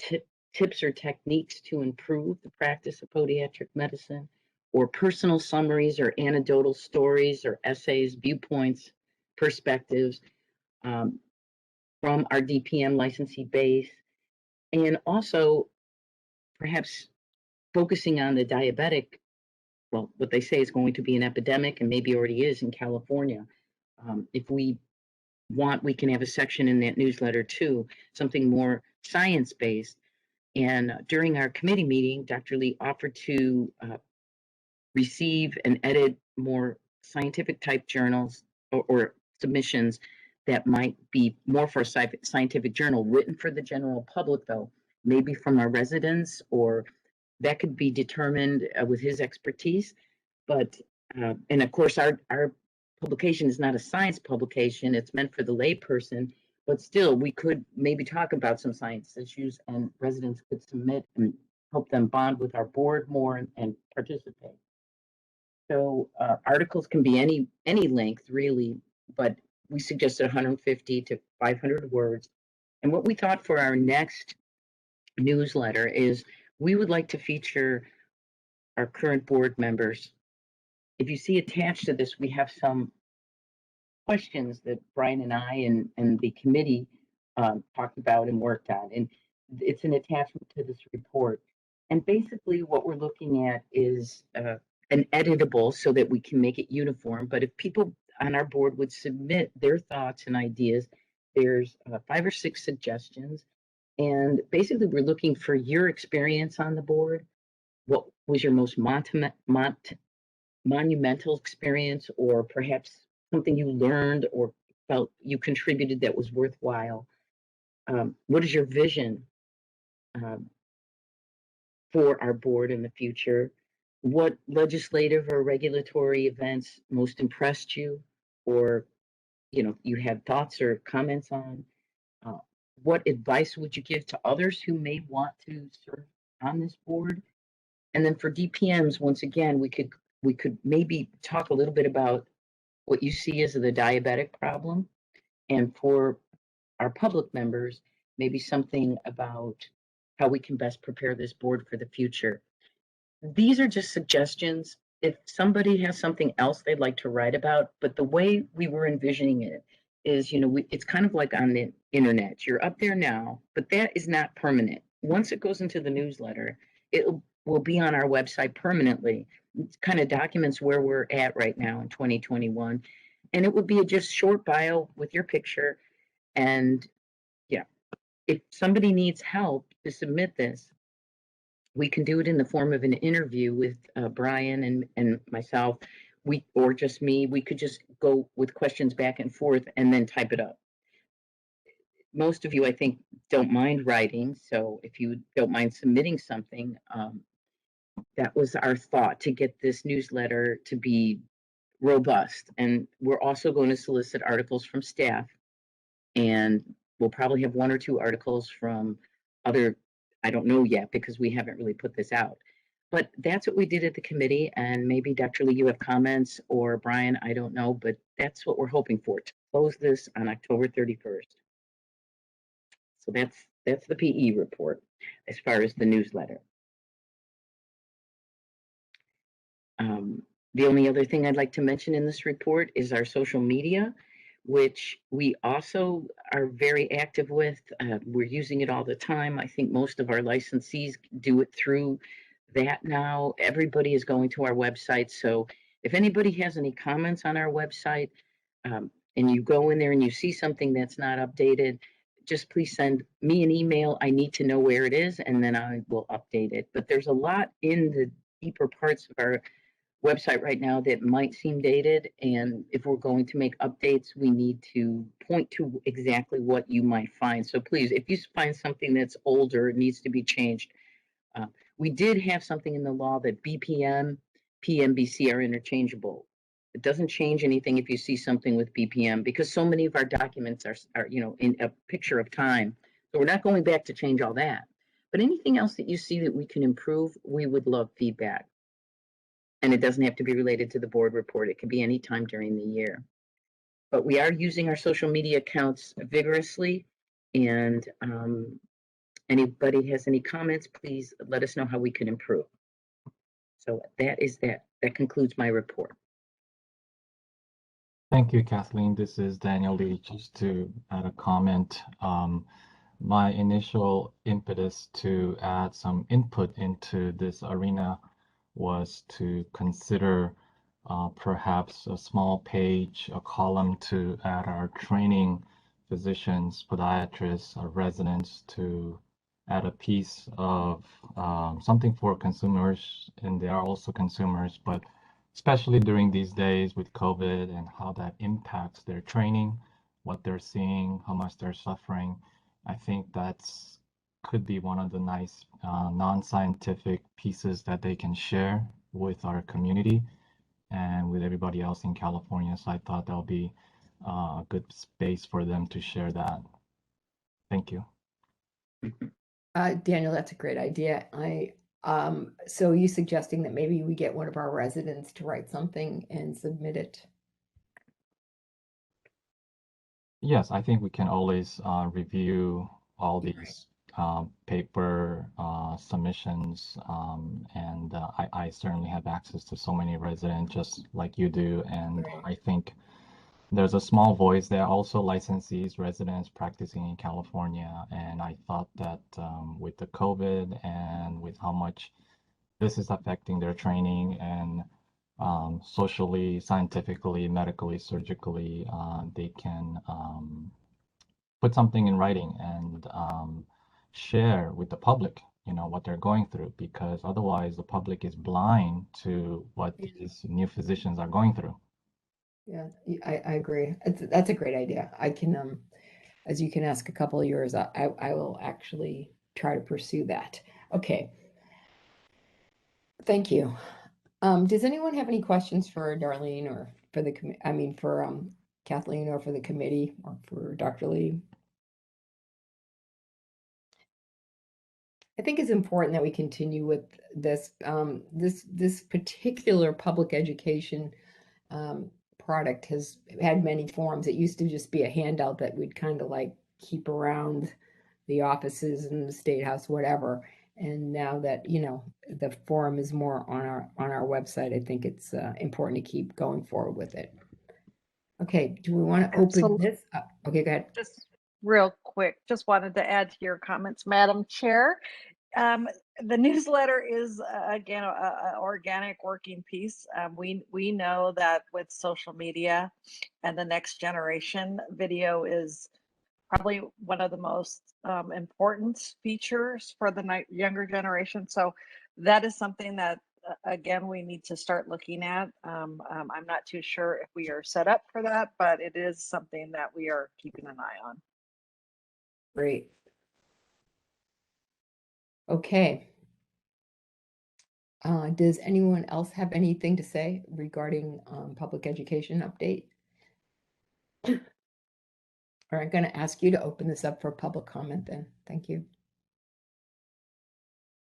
tips or techniques to improve the practice of podiatric medicine, or personal summaries or anecdotal stories or essays, viewpoints, perspectives from our DPM licensee base, and also perhaps focusing on the diabetic, well, what they say is going to be an epidemic and maybe already is in California. If we want, we can have a section in that newsletter too, something more science-based. And during our committee meeting, Dr. Lee offered to receive and edit more scientific type journals or submissions that might be more for a scientific journal, written for the general public though, maybe from our residents, or that could be determined with his expertise. But, and of course, our publication is not a science publication, it's meant for the layperson, but still we could maybe talk about some science issues and residents could submit and help them bond with our board more and participate. So articles can be any length really, but we suggested 150 to 500 words. And what we thought for our next newsletter is we would like to feature our current board members. If you see attached to this, we have some questions that Brian and I and the committee talked about and worked on. And it's an attachment to this report. And basically what we're looking at is an editable so that we can make it uniform. But if people on our board would submit their thoughts and ideas, there's 5 or 6 suggestions. And basically, we're looking for your experience on the board. What was your most monumental experience, or perhaps something you learned or felt you contributed that was worthwhile? What is your vision for our board in the future? What legislative or regulatory events most impressed you, or you had thoughts or comments on? What advice would you give to others who may want to serve on this board? And then for DPMs, once again, we could maybe talk a little bit about what you see as the diabetic problem, and for our public members, maybe something about how we can best prepare this board for the future. These are just suggestions. If somebody has something else they'd like to write about, but the way we were envisioning it is, it's kind of like on the internet. You're up there now, but that is not permanent. Once it goes into the newsletter, it will be on our website permanently. It kind of documents where we're at right now in 2021. And it would be a just short bio with your picture. And yeah, if somebody needs help to submit this, we can do it in the form of an interview with Brian and myself, or just me. We could just go with questions back and forth and then type it up. Most of you, I think, don't mind writing. So if you don't mind submitting something, that was our thought, to get this newsletter to be robust. And we're also going to solicit articles from staff, and we'll probably have 1 or 2 articles from other, I don't know yet because we haven't really put this out. But that's what we did at the committee, and maybe Dr. Lee, you have comments, or Brian, I don't know, but that's what we're hoping for, to close this on October 31st. So that's the PE report as far as the newsletter. The only other thing I'd like to mention in this report is our social media, which we also are very active with. We're using it all the time. I think most of our licensees do it through that now. Everybody is going to our website. So if anybody has any comments on our website, and you go in there and you see something that's not updated, just please send me an email. I need to know where it is, and then I will update it. But there's a lot in the deeper parts of our website right now that might seem dated, and if we're going to make updates, we need to point to exactly what you might find. So please, if you find something that's older, needs to be changed. We did have something in the law that BPM, PMBC are interchangeable. It doesn't change anything if you see something with BPM, because so many of our documents are in a picture of time. So we're not going back to change all that. But anything else that you see that we can improve, we would love feedback. And it doesn't have to be related to the board report. It can be any time during the year. But we are using our social media accounts vigorously. And anybody has any comments, please let us know how we can improve. So that concludes my report. Thank you, Kathleen. This is Daniel Lee. Just to add a comment, my initial impetus to add some input into this arena was to consider perhaps a small page, a column to add our training physicians, podiatrists, our residents, to add a piece of something for consumers, and they are also consumers, but especially during these days with COVID and how that impacts their training, what they're seeing, how much they're suffering. I think that's could be one of the nice non-scientific pieces that they can share with our community and with everybody else in California. So I thought that'll be a good space for them to share that. Thank you. Daniel, that's a great idea. So are you suggesting that maybe we get one of our residents to write something and submit it? Yes, I think we can always review all these paper submissions, and I certainly have access to so many residents just like you do, and I think there's a small voice. There are also licensees, residents practicing in California, and I thought that with the COVID and with how much this is affecting their training and socially, scientifically, medically, surgically, they can put something in writing and share with the public, what they're going through, because otherwise the public is blind to what these new physicians are going through. Yeah, I agree. That's a great idea. I can, as you can ask a couple of yours, I will actually try to pursue that. Okay. Thank you. Does anyone have any questions for Darlene or for the for Kathleen or for the committee or for Dr. Lee? I think it's important that we continue with this this particular public education product has had many forms. It used to just be a handout that we'd kind of like keep around the offices and the State House, whatever. And now that, the forum is more on our website, I think it's important to keep going forward with it. Okay, do we want to open this up? Okay, go ahead. Just real quick, just wanted to add to your comments, Madam Chair. The newsletter is again a organic working piece. We know that with social media and the next generation, video is probably one of the most important features for the younger generation. So that is something that again we need to start looking at. I'm not too sure if we are set up for that, but it is something that we are keeping an eye on. Great. Okay. Does anyone else have anything to say regarding public education update? All right, I'm going to ask you to open this up for public comment then. Thank you.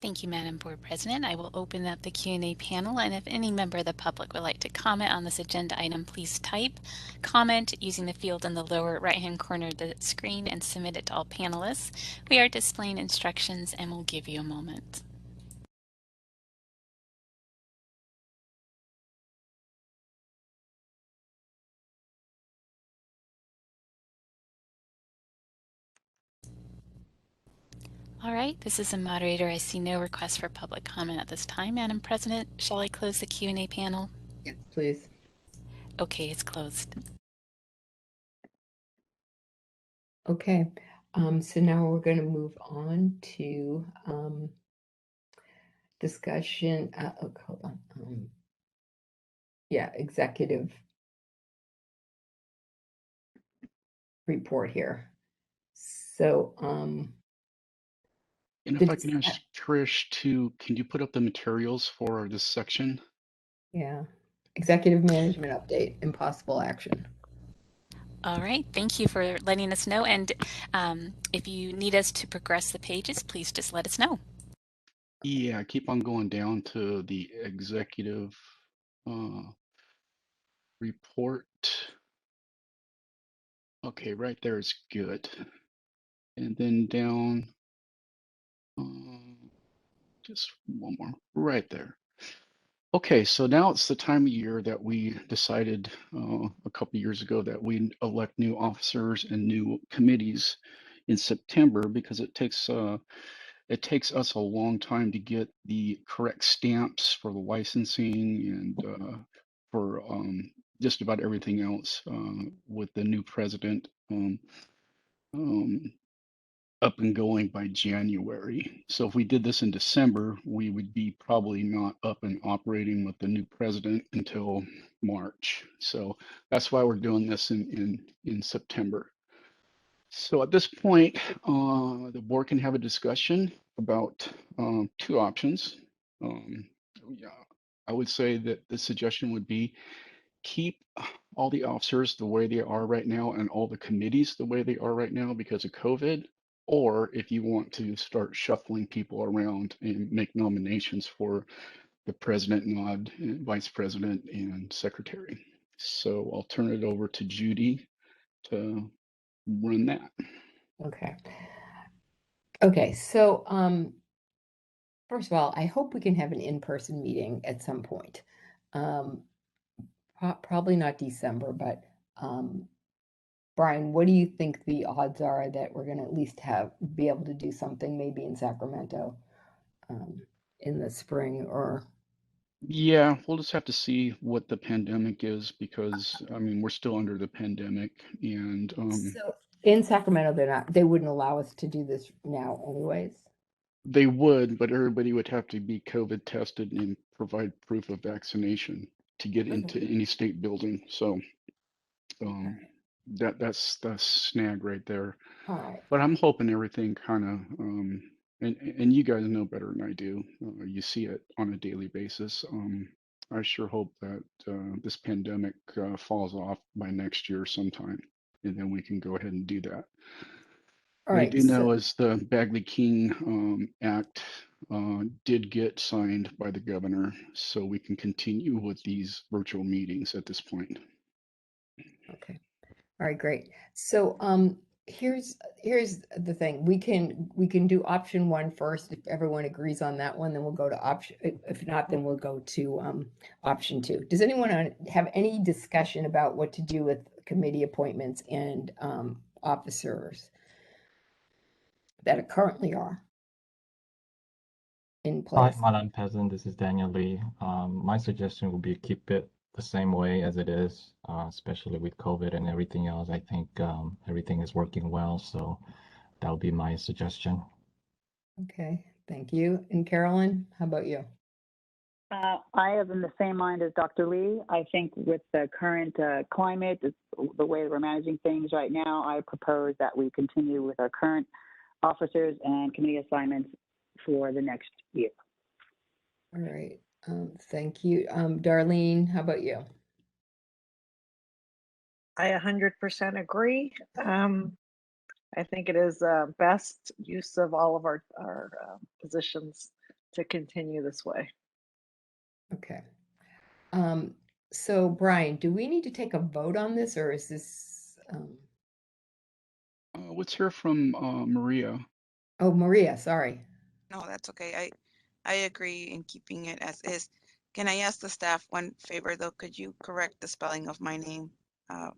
Thank you, Madam Board President. I will open up the Q&A panel, and if any member of the public would like to comment on this agenda item, please type comment using the field in the lower right-hand corner of the screen and submit it to all panelists. We are displaying instructions and we'll give you a moment. All right, this is a moderator. I see no request for public comment at this time. Madam President, shall I close the Q&A panel? Yes, please. Okay, it's closed. Okay, so now we're going to move on to discussion. Hold on. Yeah, executive report here. So, and if I can ask Trish can you put up the materials for this section? Yeah, executive management update, impossible action. All right, thank you for letting us know. And if you need us to progress the pages, please just let us know. Yeah, keep on going down to the executive report. Okay, right there is good. And then down, just one more, right there. Okay, so now it's the time of year that we decided a couple years ago that we elect new officers and new committees in September because it takes us a long time to get the correct stamps for the licensing and for just about everything else with the new president up and going by January. So if we did this in December, we would be probably not up and operating with the new president until March. So that's why we're doing this in September. So at this point, the board can have a discussion about two options. Yeah, I would say that the suggestion would be keep all the officers the way they are right now and all the committees the way they are right now because of COVID. Or if you want to start shuffling people around and make nominations for the president, nod, and vice president, and secretary. So I'll turn it over to Judy to run that. Okay. Okay, so first of all, I hope we can have an in-person meeting at some point. Probably not December, but Brian, what do you think the odds are that we're going to at least be able to do something maybe in Sacramento in the spring or Yeah, we'll just have to see what the pandemic is because I mean we're still under the pandemic and So in Sacramento, they wouldn't allow us to do this now anyways. they would, but everybody would have to be COVID tested and provide proof of vaccination to get into any state building. So that's the snag right there. All right. But I'm hoping everything kind of and you guys know better than I do. You see it on a daily basis. I sure hope that this pandemic falls off by next year sometime, and then we can go ahead and do that. All What I right. do know is the Bagley-King Act did get signed by the governor, so we can continue with these virtual meetings at this point. Okay. All right, great. So here's the thing. We can do option 1 first. If everyone agrees on that one, then we'll go to option. If not, then we'll go to option 2. Does anyone have any discussion about what to do with committee appointments and officers that currently are in Hi, place? Madam President, this is Daniel Lee. My suggestion would be keep it the same way as it is, especially with COVID and everything else. I think everything is working well, so that would be my suggestion. Okay, thank you. And Carolyn, how about you? I am in the same mind as Dr. Lee. I think with the current climate, the way we're managing things right now, I propose that we continue with our current officers and committee assignments for the next year. All right, thank you. Darlene, how about you? I 100% agree. I think it is best use of all of our positions to continue this way. Okay. So Brian, do we need to take a vote on this, or is this, Let's hear from Maria. oh, Maria, sorry. No, that's okay. I agree in keeping it as is. Can I ask the staff one favor though? Could you correct the spelling of my name for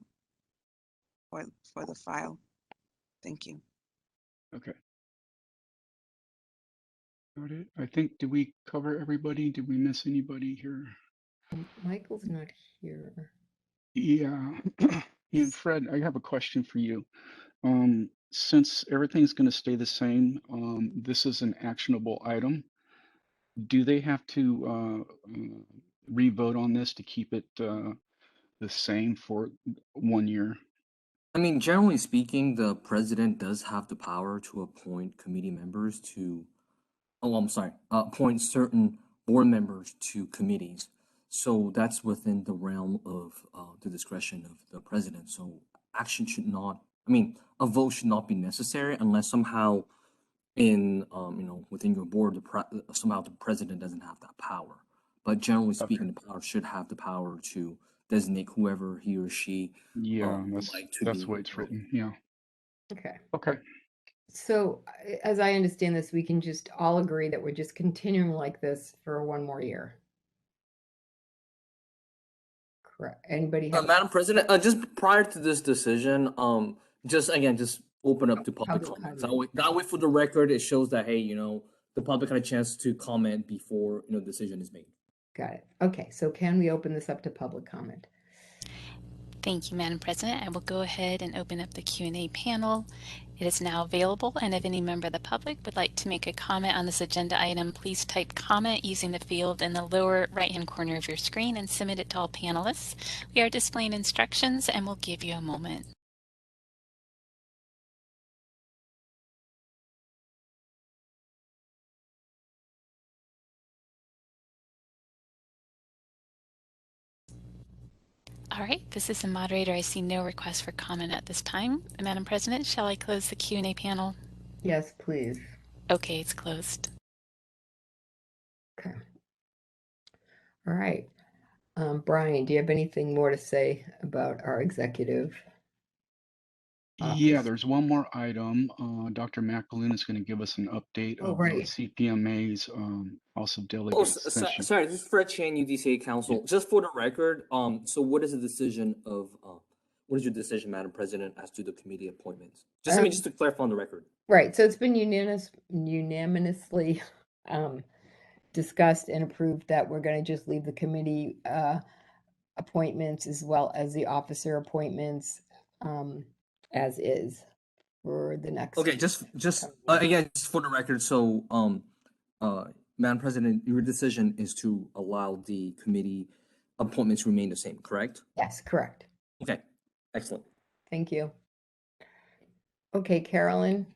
the file? Thank you. Okay. Got it. I think, did we cover everybody? Did we miss anybody here? Michael's not here. Yeah. And Fred, I have a question for you. Since everything's going to stay the same, this is an actionable item. Do they have to re-vote on this to keep it the same for 1 year? I mean, generally speaking, the president does have the power to appoint committee members to, oh, I'm sorry, appoint certain board members to committees. So that's within the realm of the discretion of the president. So action should not, I mean, a vote should not be necessary unless somehow in, within your board, somehow the president doesn't have that power. But generally speaking, the power should have the power to designate whoever he or she Yeah, would like to that's be. the way it's written. Yeah. Okay. Okay. So as I understand this, we can just all agree that we're just continuing like this for 1 more year. Correct. Anybody have? Madam President, just prior to this decision, just open up to public comments. That way, for the record, it shows that, hey, the public had a chance to comment before, decision is made. Got it. Okay, so can we open this up to public comment? Thank you, Madam President. I will go ahead and open up the Q&A panel. It is now available, and if any member of the public would like to make a comment on this agenda item, please type comment using the field in the lower right-hand corner of your screen and submit it to all panelists. We are displaying instructions, and we'll give you a moment. All right, this is the moderator. I see no request for comment at this time. Madam President, shall I close the Q&A panel? Yes, please. Okay, it's closed. Okay. All right. Brian, do you have anything more to say about our executive office? Yeah, there's one more item. Dr. McAloon is going to give us an update of CPMA's House of Delegates. Sorry, this is Fred Chan, UDCA Council. Yeah. Just for the record, so what is the decision of, what is your decision, Madam President, as to the committee appointments? Just to clarify on the record. Right, so it's been unanimously discussed and approved that we're going to just leave the committee appointments as well as the officer appointments as is for the next. Okay, just again, just for the record, so Madam President, your decision is to allow the committee appointments to remain the same, correct? Yes, correct. Okay, excellent. Thank you. Okay, Carolyn.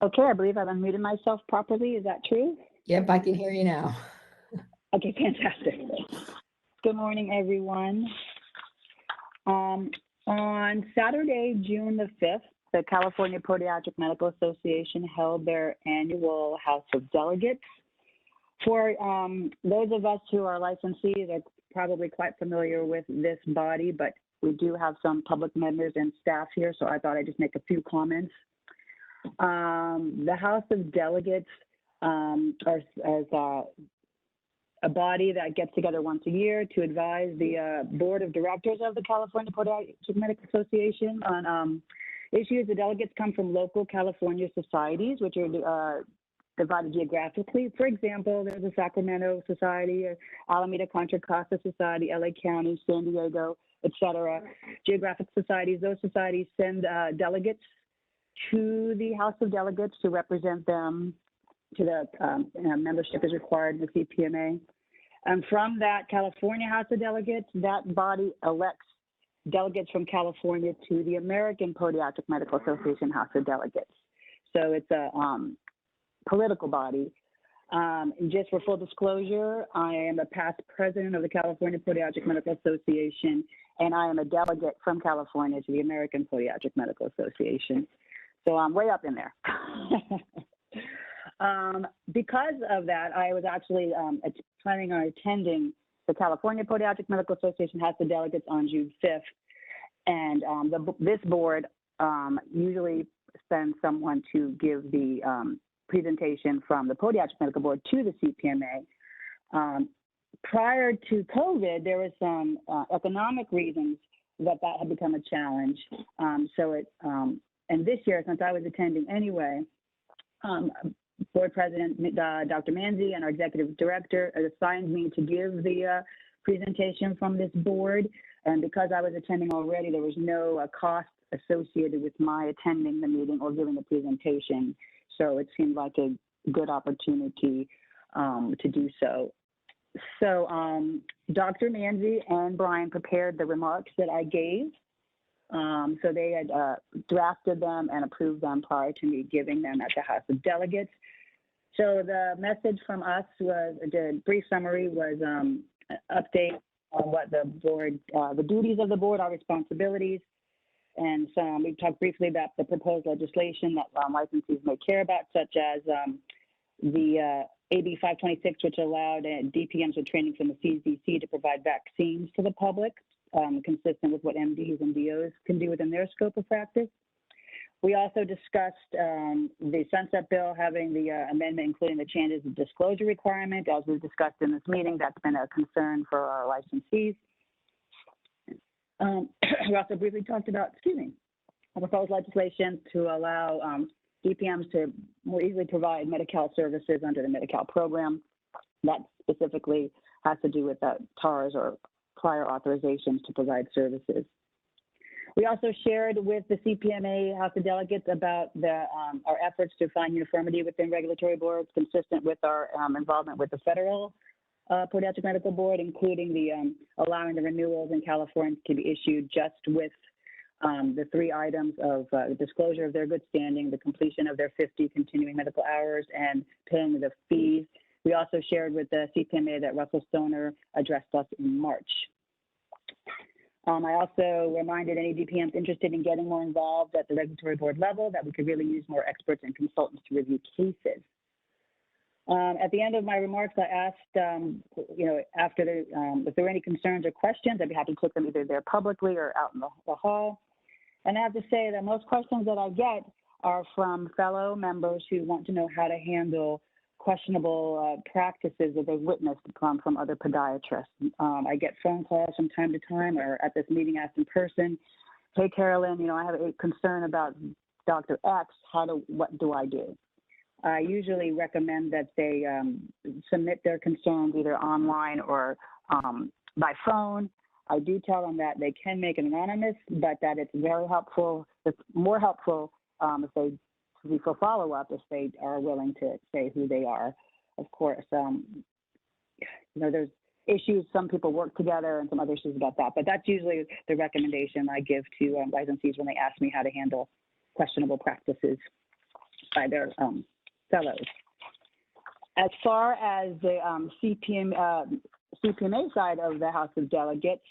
Okay, I believe I've unmuted myself properly. Is that true? Yep, I can hear you now. Okay, fantastic. Good morning, everyone. On Saturday, June the 5th, the California Podiatric Medical Association held their annual House of Delegates. For those of us who are licensees are probably quite familiar with this body, but we do have some public members and staff here, so I thought I'd just make a few comments. The House of Delegates is a body that gets together once a year to advise the board of directors of the California Podiatric Medical Association on issues. The delegates come from local California societies, which are divided geographically. For example, there's a Sacramento Society, Alameda Contra Costa Society, LA County, San Diego, etc. Geographic societies. Those societies send delegates to the House of Delegates to represent them to the membership is required in the CPMA. And from that California House of Delegates, that body elects delegates from California to the American Podiatric Medical Association House of Delegates. So it's a political body. And just for full disclosure, I am a past president of the California Podiatric Medical Association, and I am a delegate from California to the American Podiatric Medical Association. So I'm way up in there. Because of that, I was actually planning on attending the California Podiatric Medical Association House of Delegates on June 5th. And this board usually sends someone to give the presentation from the Podiatric Medical Board to the CPMA. Prior to COVID, there was some economic reasons that had become a challenge. And this year, since I was attending anyway, Board President Dr. Manzi and our Executive Director assigned me to give the presentation from this board. And because I was attending already, there was no cost associated with my attending the meeting or giving the presentation. So it seemed like a good opportunity to do so. So Dr. Manzi and Brian prepared the remarks that I gave. So they had drafted them and approved them prior to me giving them at the House of Delegates. So the message from us was, the brief summary was an update on what the board, the duties of the board, our responsibilities. And so we talked briefly about the proposed legislation that licensees may care about, such as the AB 526, which allowed DPMs with training from the CDC to provide vaccines to the public, consistent with what MDs and DOs can do within their scope of practice. We also discussed the Sunset Bill having the amendment, including the changes of disclosure requirement. As we discussed in this meeting, that's been a concern for our licensees. We also briefly talked about, a proposed legislation to allow DPMs to more easily provide Medi-Cal services under the Medi-Cal program. That specifically has to do with TARs or prior authorizations to provide services. We also shared with the CPMA House of Delegates about our efforts to find uniformity within regulatory boards consistent with our involvement with the federal Podiatric Medical Board, including the allowing the renewals in California to be issued just with the 3 items of disclosure of their good standing, the completion of their 50 continuing medical hours, and paying the fees. We also shared with the CPMA that Russell Stoner addressed us in March. I also reminded any DPMs interested in getting more involved at the regulatory board level that we could really use more experts and consultants to review cases. At the end of my remarks, I asked, after if there were any concerns or questions, I'd be happy to take them either there publicly or out in the hall. And I have to say that most questions that I get are from fellow members who want to know how to handle questionable practices that they've witnessed from other podiatrists. I get phone calls from time to time or at this meeting asked in person. hey, Carolyn, I have a concern about Dr. X. What do I do? I usually recommend that they submit their concerns either online or by phone. I do tell them that they can make it anonymous, but that it's very helpful. It's more helpful if they for follow-up if they are willing to say who they are. Of course, there's issues. Some people work together, and some other issues about that. But that's usually the recommendation I give to licensees when they ask me how to handle questionable practices by their fellows. As far as the CPMA side of the House of Delegates,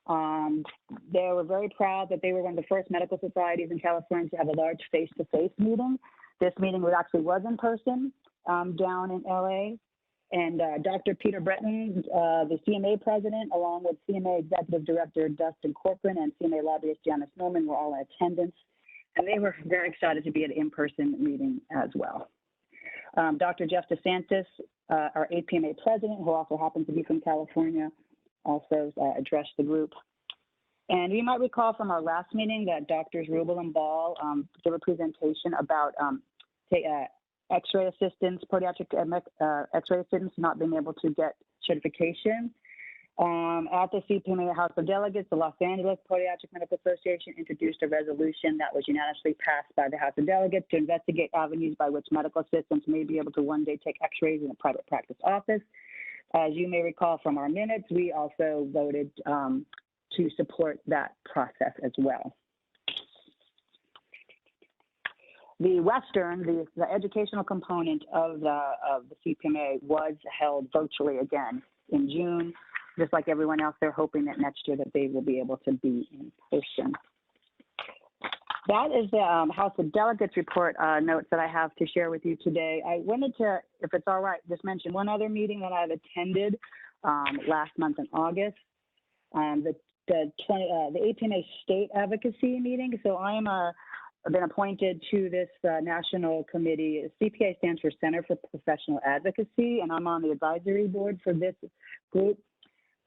they were very proud that they were one of the first medical societies in California to have a large face-to-face meeting. This meeting was in person down in LA. And Dr. Peter Breton, the CMA president, along with CMA executive director Dustin Corcoran and CMA lobbyist Janice Norman were all in attendance. And they were very excited to be at an in-person meeting as well. Dr. Jeff DeSantis, our APMA president, who also happens to be from California, also addressed the group. And you might recall from our last meeting that Drs. Rubel and Ball gave a presentation about X-ray assistants, podiatric X-ray assistants not being able to get certification. At the CPMA House of Delegates, the Los Angeles Podiatric Medical Association introduced a resolution that was unanimously passed by the House of Delegates to investigate avenues by which medical assistants may be able to one day take X-rays in a private practice office. As you may recall from our minutes, we also voted to support that process as well. The Western, the educational component of the CPMA was held virtually again in June. Just like everyone else, they're hoping that next year that they will be able to be in person. That is the House of Delegates report notes that I have to share with you today. I wanted to, if it's all right, just mention one other meeting that I've attended last month in August, the APMA State Advocacy meeting. So I am been appointed to this national committee. CPA stands for Center for Professional Advocacy, and I'm on the advisory board for this group.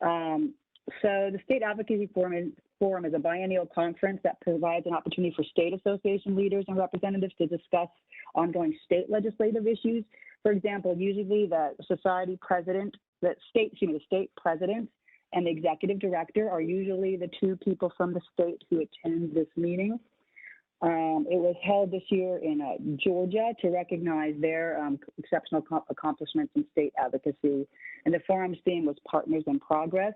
So the State Advocacy Forum is a biennial conference that provides an opportunity for state association leaders and representatives to discuss ongoing state legislative issues. For example, usually the society president, the state president and the executive director are usually the two people from the state who attend this meeting. It was held this year in Georgia to recognize their exceptional accomplishments in state advocacy. And the forum's theme was Partners in Progress.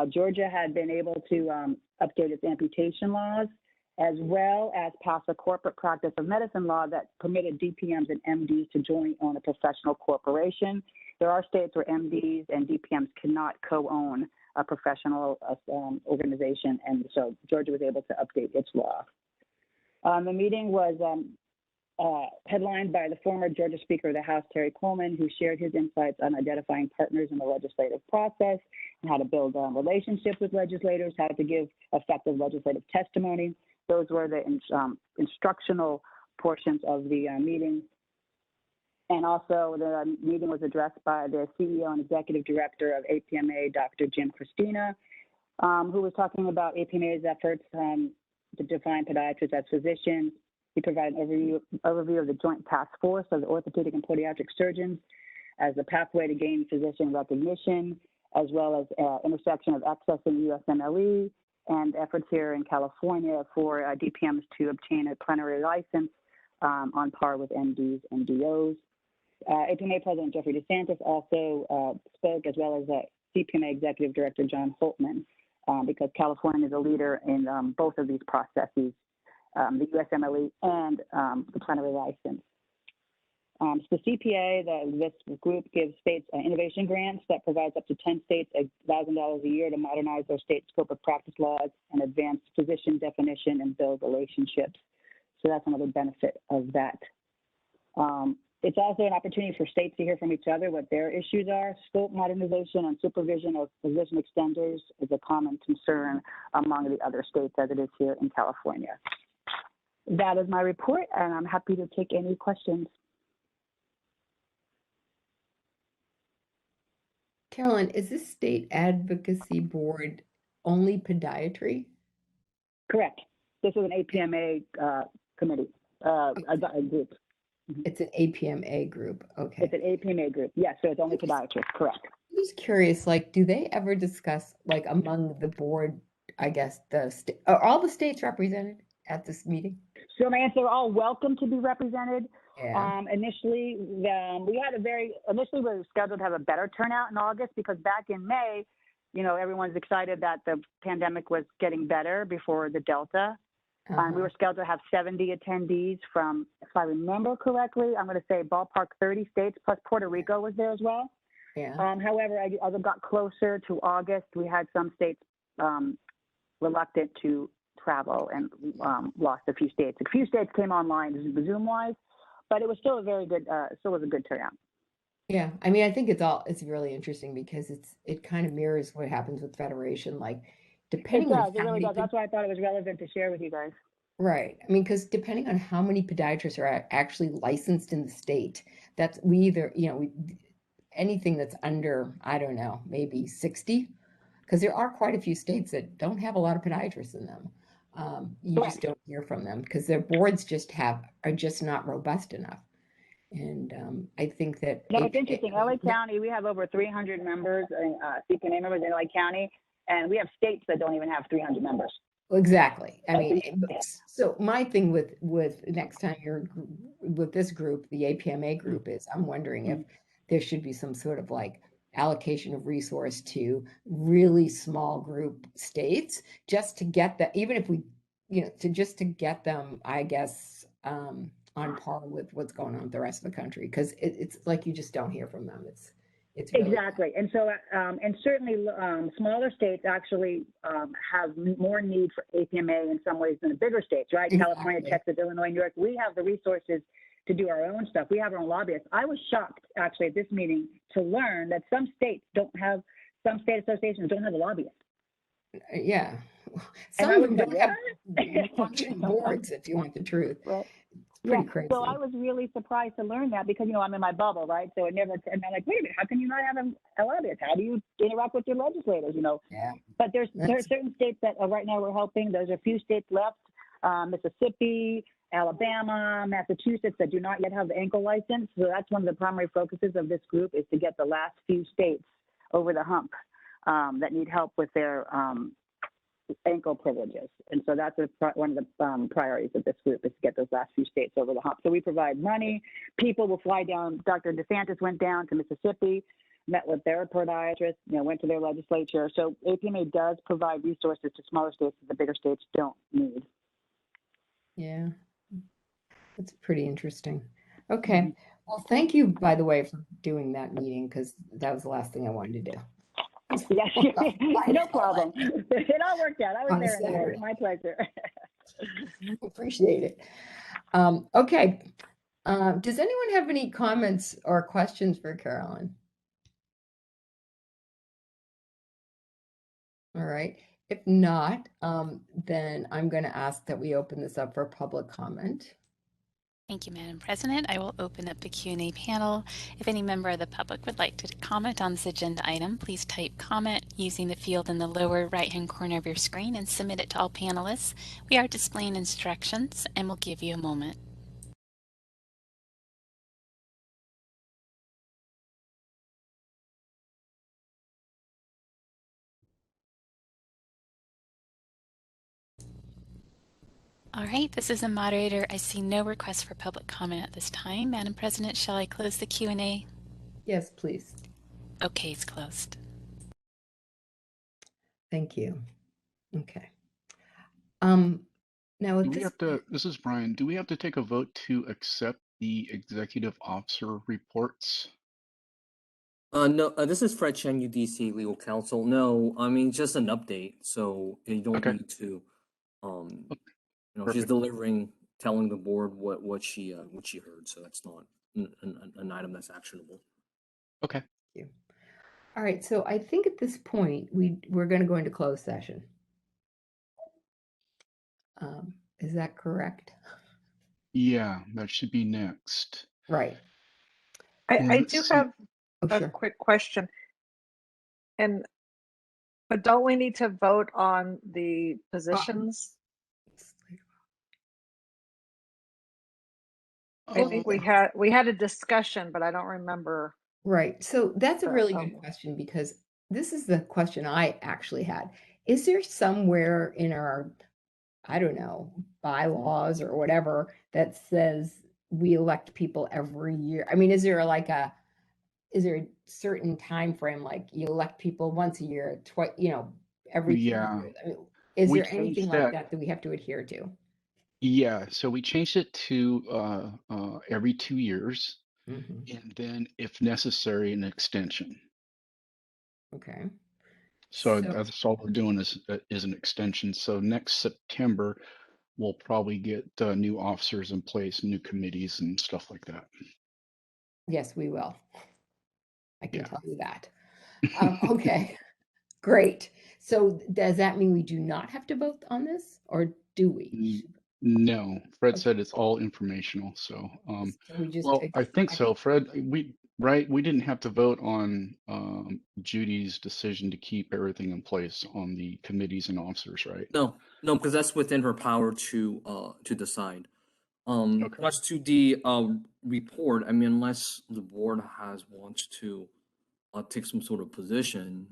Georgia had been able to update its amputation laws, as well as pass a corporate practice of medicine law that permitted DPMs and MDs to jointly own a professional corporation. There are states where MDs and DPMs cannot co-own a professional organization, and so Georgia was able to update its law. The meeting was headlined by the former Georgia Speaker of the House, Terry Coleman, who shared his insights on identifying partners in the legislative process and how to build relationships with legislators, how to give effective legislative testimony. Those were the instructional portions of the meeting. And also the meeting was addressed by the CEO and Executive Director of APMA, Dr. Jim Christina, who was talking about APMA's efforts to define podiatrists as physicians. He provided an overview of the joint task force of the orthopedic and podiatric surgeons as a pathway to gain physician recognition, as well as intersection of accessing USMLE and efforts here in California for DPMs to obtain a plenary license on par with MDs and DOs. APMA President Jeffrey DeSantis also spoke, as well as CPMA Executive Director John Holtman, because California is a leader in both of these processes, the USMLE and the plenary license. So the CPA, this group gives states innovation grants that provides up to 10 states $1,000 a year to modernize their state scope of practice laws and advance physician definition and build relationships. So that's another benefit of that. It's also an opportunity for states to hear from each other what their issues are. Scope modernization and supervision of physician extenders is a common concern among the other states as it is here in California. That is my report, and I'm happy to take any questions. Carolyn, is this state advocacy board only podiatry? Correct. This is an APMA committee, a group. It's an APMA group. Okay. It's an APMA group. Yes, so it's only podiatrists. Correct. I'm just curious, like, do they ever discuss, like, among the board, I guess, are all the states represented at this meeting? So my answer, they're all welcome to be represented. Yeah. Initially, we were scheduled to have a better turnout in August because back in May, you know, everyone's excited that the pandemic was getting better before the Delta. We were scheduled to have 70 attendees from, if I remember correctly, I'm going to say ballpark 30 states, plus Puerto Rico was there as well. Yeah. However, as it got closer to August, we had some states reluctant to travel and lost a few states. A few states came online Zoom-wise, but it was still a very good, still was a good turnout. Yeah, I mean, I think it's really interesting because it kind of mirrors what happens with Federation, like depending on It really does. That's why I thought it was relevant to share with you guys. Right. I mean, because depending on how many podiatrists are actually licensed in the state, that's anything that's under, I don't know, maybe 60, because there are quite a few states that don't have a lot of podiatrists in them. You just don't hear from them because their boards are just not robust enough. And I think that no, it's interesting. LA County, we have over 300 members, CPNA members in LA County, and we have states that don't even have 300 members. Exactly. I mean, so my thing with next time you're with this group, the APMA group, is I'm wondering if there should be some sort of like allocation of resource to really small group states just to get that, even if we, to get them, I guess, on par with what's going on with the rest of the country, because it's like you just don't hear from them. It's really exactly. And so, and certainly smaller states actually have more need for APMA in some ways than the bigger states, right? Exactly. California, Texas, Illinois, New York. We have the resources to do our own stuff. We have our own lobbyists. I was shocked actually at this meeting to learn that some state associations don't have a lobbyist. Yeah. Some of them don't have functioning boards, if you want the truth. Right. Pretty crazy. So I was really surprised to learn that because, I'm in my bubble, right? So and I'm like, wait a minute, how can you not have a lobbyist? How do you interact with your legislators, Yeah. But there are certain states that right now we're helping. There's a few states left, Mississippi, Alabama, Massachusetts, that do not yet have the ankle license. So that's one of the primary focuses of this group is to get the last few states over the hump that need help with their ankle privileges. And so that's one of the priorities of this group is to get those last few states over the hump. So we provide money. People will fly down. Dr. DeSantis went down to Mississippi, met with their podiatrists, went to their legislature. So APMA does provide resources to smaller states that the bigger states don't need. Yeah, that's pretty interesting. Okay. Well, thank you, by the way, for doing that meeting, because that was the last thing I wanted to do. Yes, no problem. It all worked out. I was there anyway. My pleasure. Appreciate it. Okay. Does anyone have any comments or questions for Carolyn? All right. If not, then I'm going to ask that we open this up for public comment. Thank you, Madam President. I will open up the Q&A panel. If any member of the public would like to comment on this agenda item, please type comment using the field in the lower right-hand corner of your screen and submit it to all panelists. We are displaying instructions and we'll give you a moment. All right, this is the moderator. I see no request for public comment at this time. Madam President, shall I close the Q&A? Yes, please. Okay, it's closed. Thank you. Okay. Now, this is Brian. Do we have to take a vote to accept the executive officer reports? No, this is Fred Chen, UDC legal counsel. No, I mean, just an update. So you don't need to, she's delivering, telling the board what she heard. So that's not an item that's actionable. Okay. Thank you. All right. So I think at this point, we're going to go into closed session. Is that correct? Yeah, that should be next. Right. I do have a quick question. But don't we need to vote on the positions? I think we had a discussion, but I don't remember. Right. So that's a really good Okay. question, because this is the question I actually had. Is there somewhere in our, I don't know, bylaws or whatever that says we elect people every year? I mean, is there a certain time frame, like you elect people once a year, twice, every 2 Yeah, years? I mean, is we there anything changed like that. that we have to adhere to? Yeah, so we changed it to every 2 years, Mhm. and then if necessary, an extension. Okay. So So, that's all we're doing is an extension. So next September, we'll probably get new officers in place, new committees and stuff like that. yes, we will. I can Yeah. tell you that. Okay, great. So does that mean we do not have to vote on this, or do we? No, Fred Okay, said it's all informational. So, so we just, well, I think so. Fred, we didn't have to vote on Judy's decision to keep everything in place on the committees and officers, right? No, because that's within her power to decide. Okay. As to the report, I mean, unless the board wants to take some sort of position,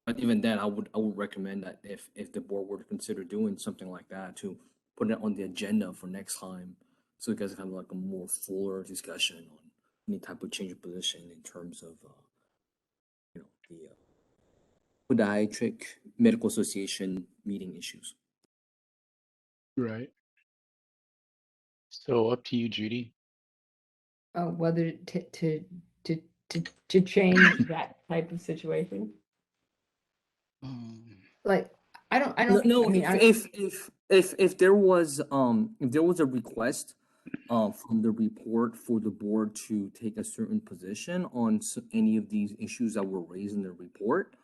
but even then, I would recommend that if the board were to consider doing something like that, to put it on the agenda for next time, so you guys can have like a more fuller discussion on any type of change of position in terms of the Podiatric Medical Association meeting issues. Right. So up to you, Judy. whether to change that type of situation. Like, I don't, No, I mean, if there was a request from the report for the board to take a certain position on any of these issues that were raised in the report,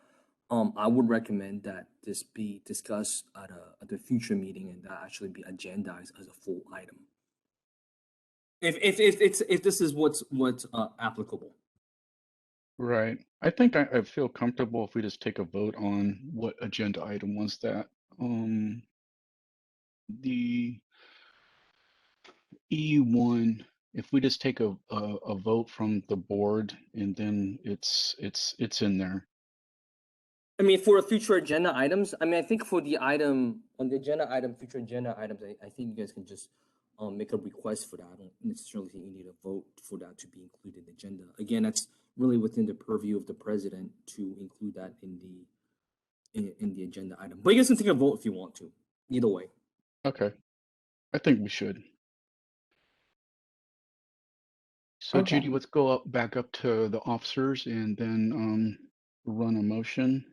I would recommend that this be discussed at a future meeting and that actually be agendized as a full item. If this is what's applicable. Right. I think I feel comfortable if we just take a vote on what agenda item was that. The EU1, if we just take a vote from the board and then it's in there. I mean, for future agenda items, I mean, I think for the item on the agenda item, future agenda items, I think you guys can just make a request for that. I don't necessarily think you need a vote for that to be included in the agenda. Again, that's really within the purview of the president to include that in the agenda item. But you guys can take a vote if you want to. Either way. Okay. I think we should. So Okay. Judy, let's go back up to the officers and then run a motion.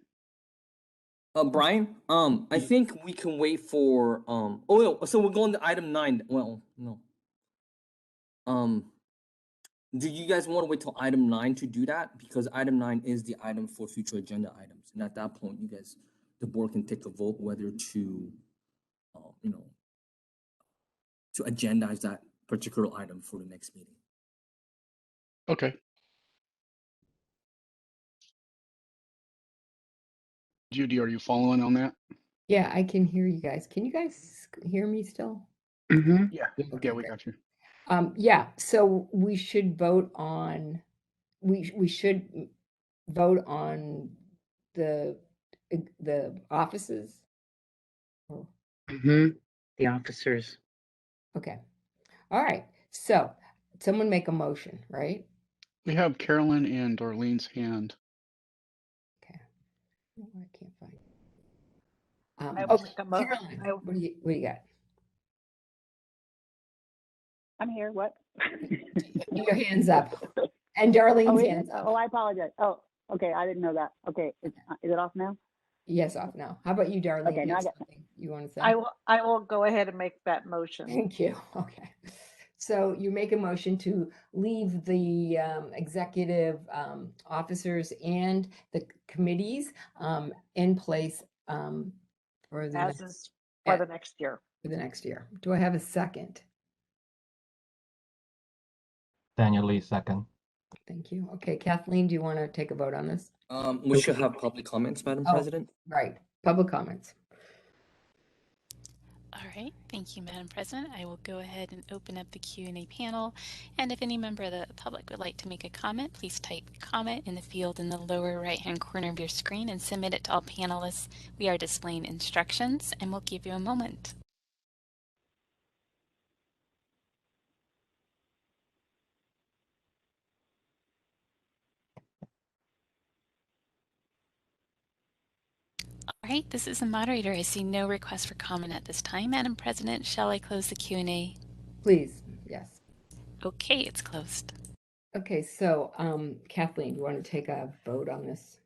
Brian, I think we can wait for so we're going to item 9. Well, no. Do you guys want to wait till item 9 to do that? Because item 9 is the item for future agenda items, and at that point, the board can take a vote whether to, to agendize that particular item for the next meeting. Okay. Judy, are you following on that? Yeah, I can hear you guys. Can you guys hear me still? Mm-hmm. Yeah. Okay, Yeah, we great. got you. Yeah, so we should vote on, we should vote on the offices. Oh, Mm-hmm. The officers. okay. All right. So someone make a motion, right? We have Carolyn and Darlene's hand. Okay. Oh, I can't find it. I will Okay, make a mo- Carolyn, I- what do you got? I'm here. What? Your hand's up. And Darlene's hands up. Oh, I apologize. Oh, okay. I didn't know that. Okay. Is it off now? Yes, off now. How about you, Darlene? Okay, You now have I got. something you want to say? I will go ahead and make that motion. Thank you. Okay. So you make a motion to leave the executive officers and the committees in place for the As next, is for the next year. for the next year. Do I have a second? Daniel Lee, second. Thank you. Okay, Kathleen, do you want to take a vote on this? We should have public comments, Madam President. Right. Public comments. All right, thank you, Madam President. I will go ahead and open up the Q&A panel. And if any member of the public would like to make a comment, please type comment in the field in the lower right-hand corner of your screen and submit it to all panelists. We are displaying instructions, and we'll give you a moment. All right, this is the moderator. I see no request for comment at this time. Madam President, shall I close the Q&A? Please, yes. Okay, it's closed. Okay, so Kathleen, do you want to take a vote on this?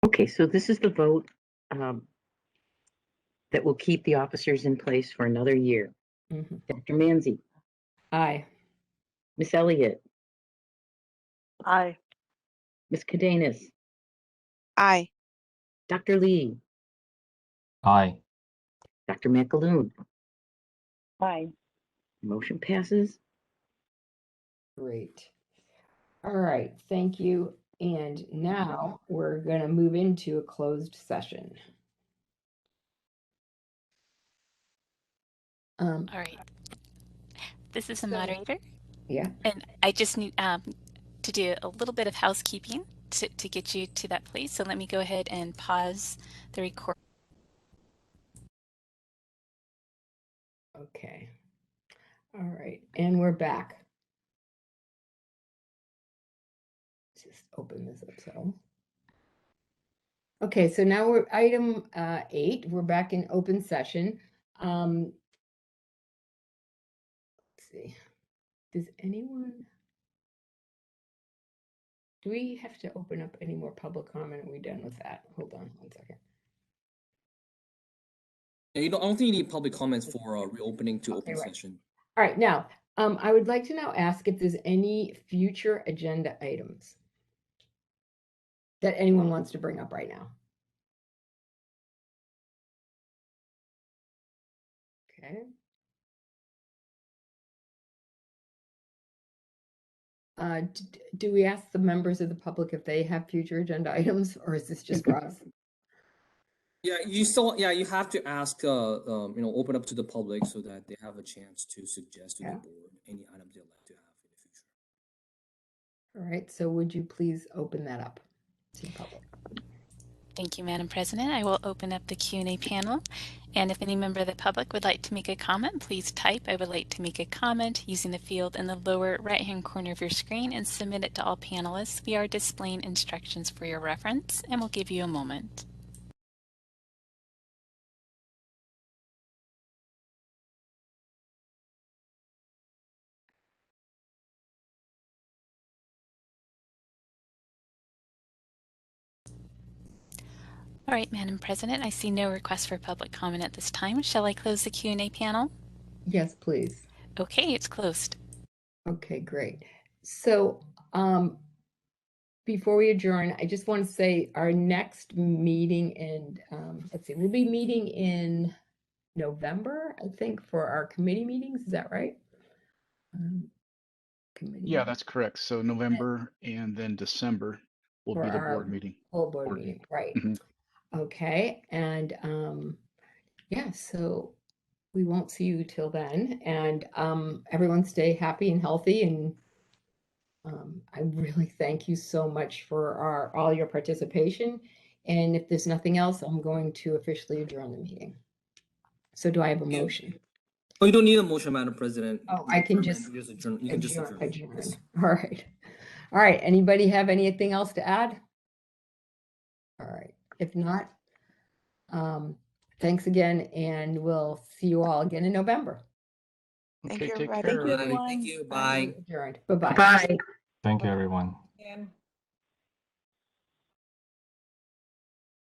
Okay, so this is the vote that will keep the officers in place for another year. Mm-hmm. Dr. Manzi, Aye. Miss Elliott, Aye. Miss Cadenas, Aye. Dr. Lee, Aye. Dr. McAloon. Aye. Motion passes. Great. All right, thank you. And now we're going to move into a closed session. All right. This is the moderator. Yeah. And I just need to do a little bit of housekeeping to get you to that place. So let me go ahead and pause the record. Okay. All right, and we're back. Let's just open this up. So, okay, so now we're item 8. We're back in open session. Let's see. Does anyone? Do we have to open up any more public comment? Are we done with that? Hold on one second. Yeah, I don't think you need public comments for reopening to open right. session. All right, now I would like to now ask if there's any future agenda items that anyone wants to bring up right now. Okay. Do we ask the members of the public if they have future agenda items, or is this just for us? Yeah, you have to ask, open up to the public so that they have a chance to suggest to the board any items they'd like to have in the future. All right, so would you please open that up to the public? Thank you, Madam President. I will open up the Q&A panel. And if any member of the public would like to make a comment, please type "I would like to make a comment" using the field in the lower right-hand corner of your screen and submit it to all panelists. We are displaying instructions for your reference, and we'll give you a moment. All right, Madam President, I see no request for public comment at this time. Shall I close the Q&A panel? Yes, please. Okay, it's closed. Okay, great. So before we adjourn, I just want to say our next meeting, and let's see, we'll be meeting in November, I think, for our committee meetings. Is that right? Yeah, that's correct. So November and then December will be the board meeting. Full board meeting, right. Okay, and yeah, so we won't see you till then, and everyone stay happy and healthy, and I really thank you so much for all your participation, and if there's nothing else, I'm going to officially adjourn the meeting. So do I have a motion? Oh, you don't need a motion, Madam President. Oh, I can just adjourn. You can just adjourn. Yes. All right, anybody have anything else to add? All right, if not, thanks again, and we'll see you all again in November. Thank you, Okay, take everybody. care. Thank you, everyone. Thank you. Bye. Adjourned. Bye-bye. Bye. Thank you, everyone.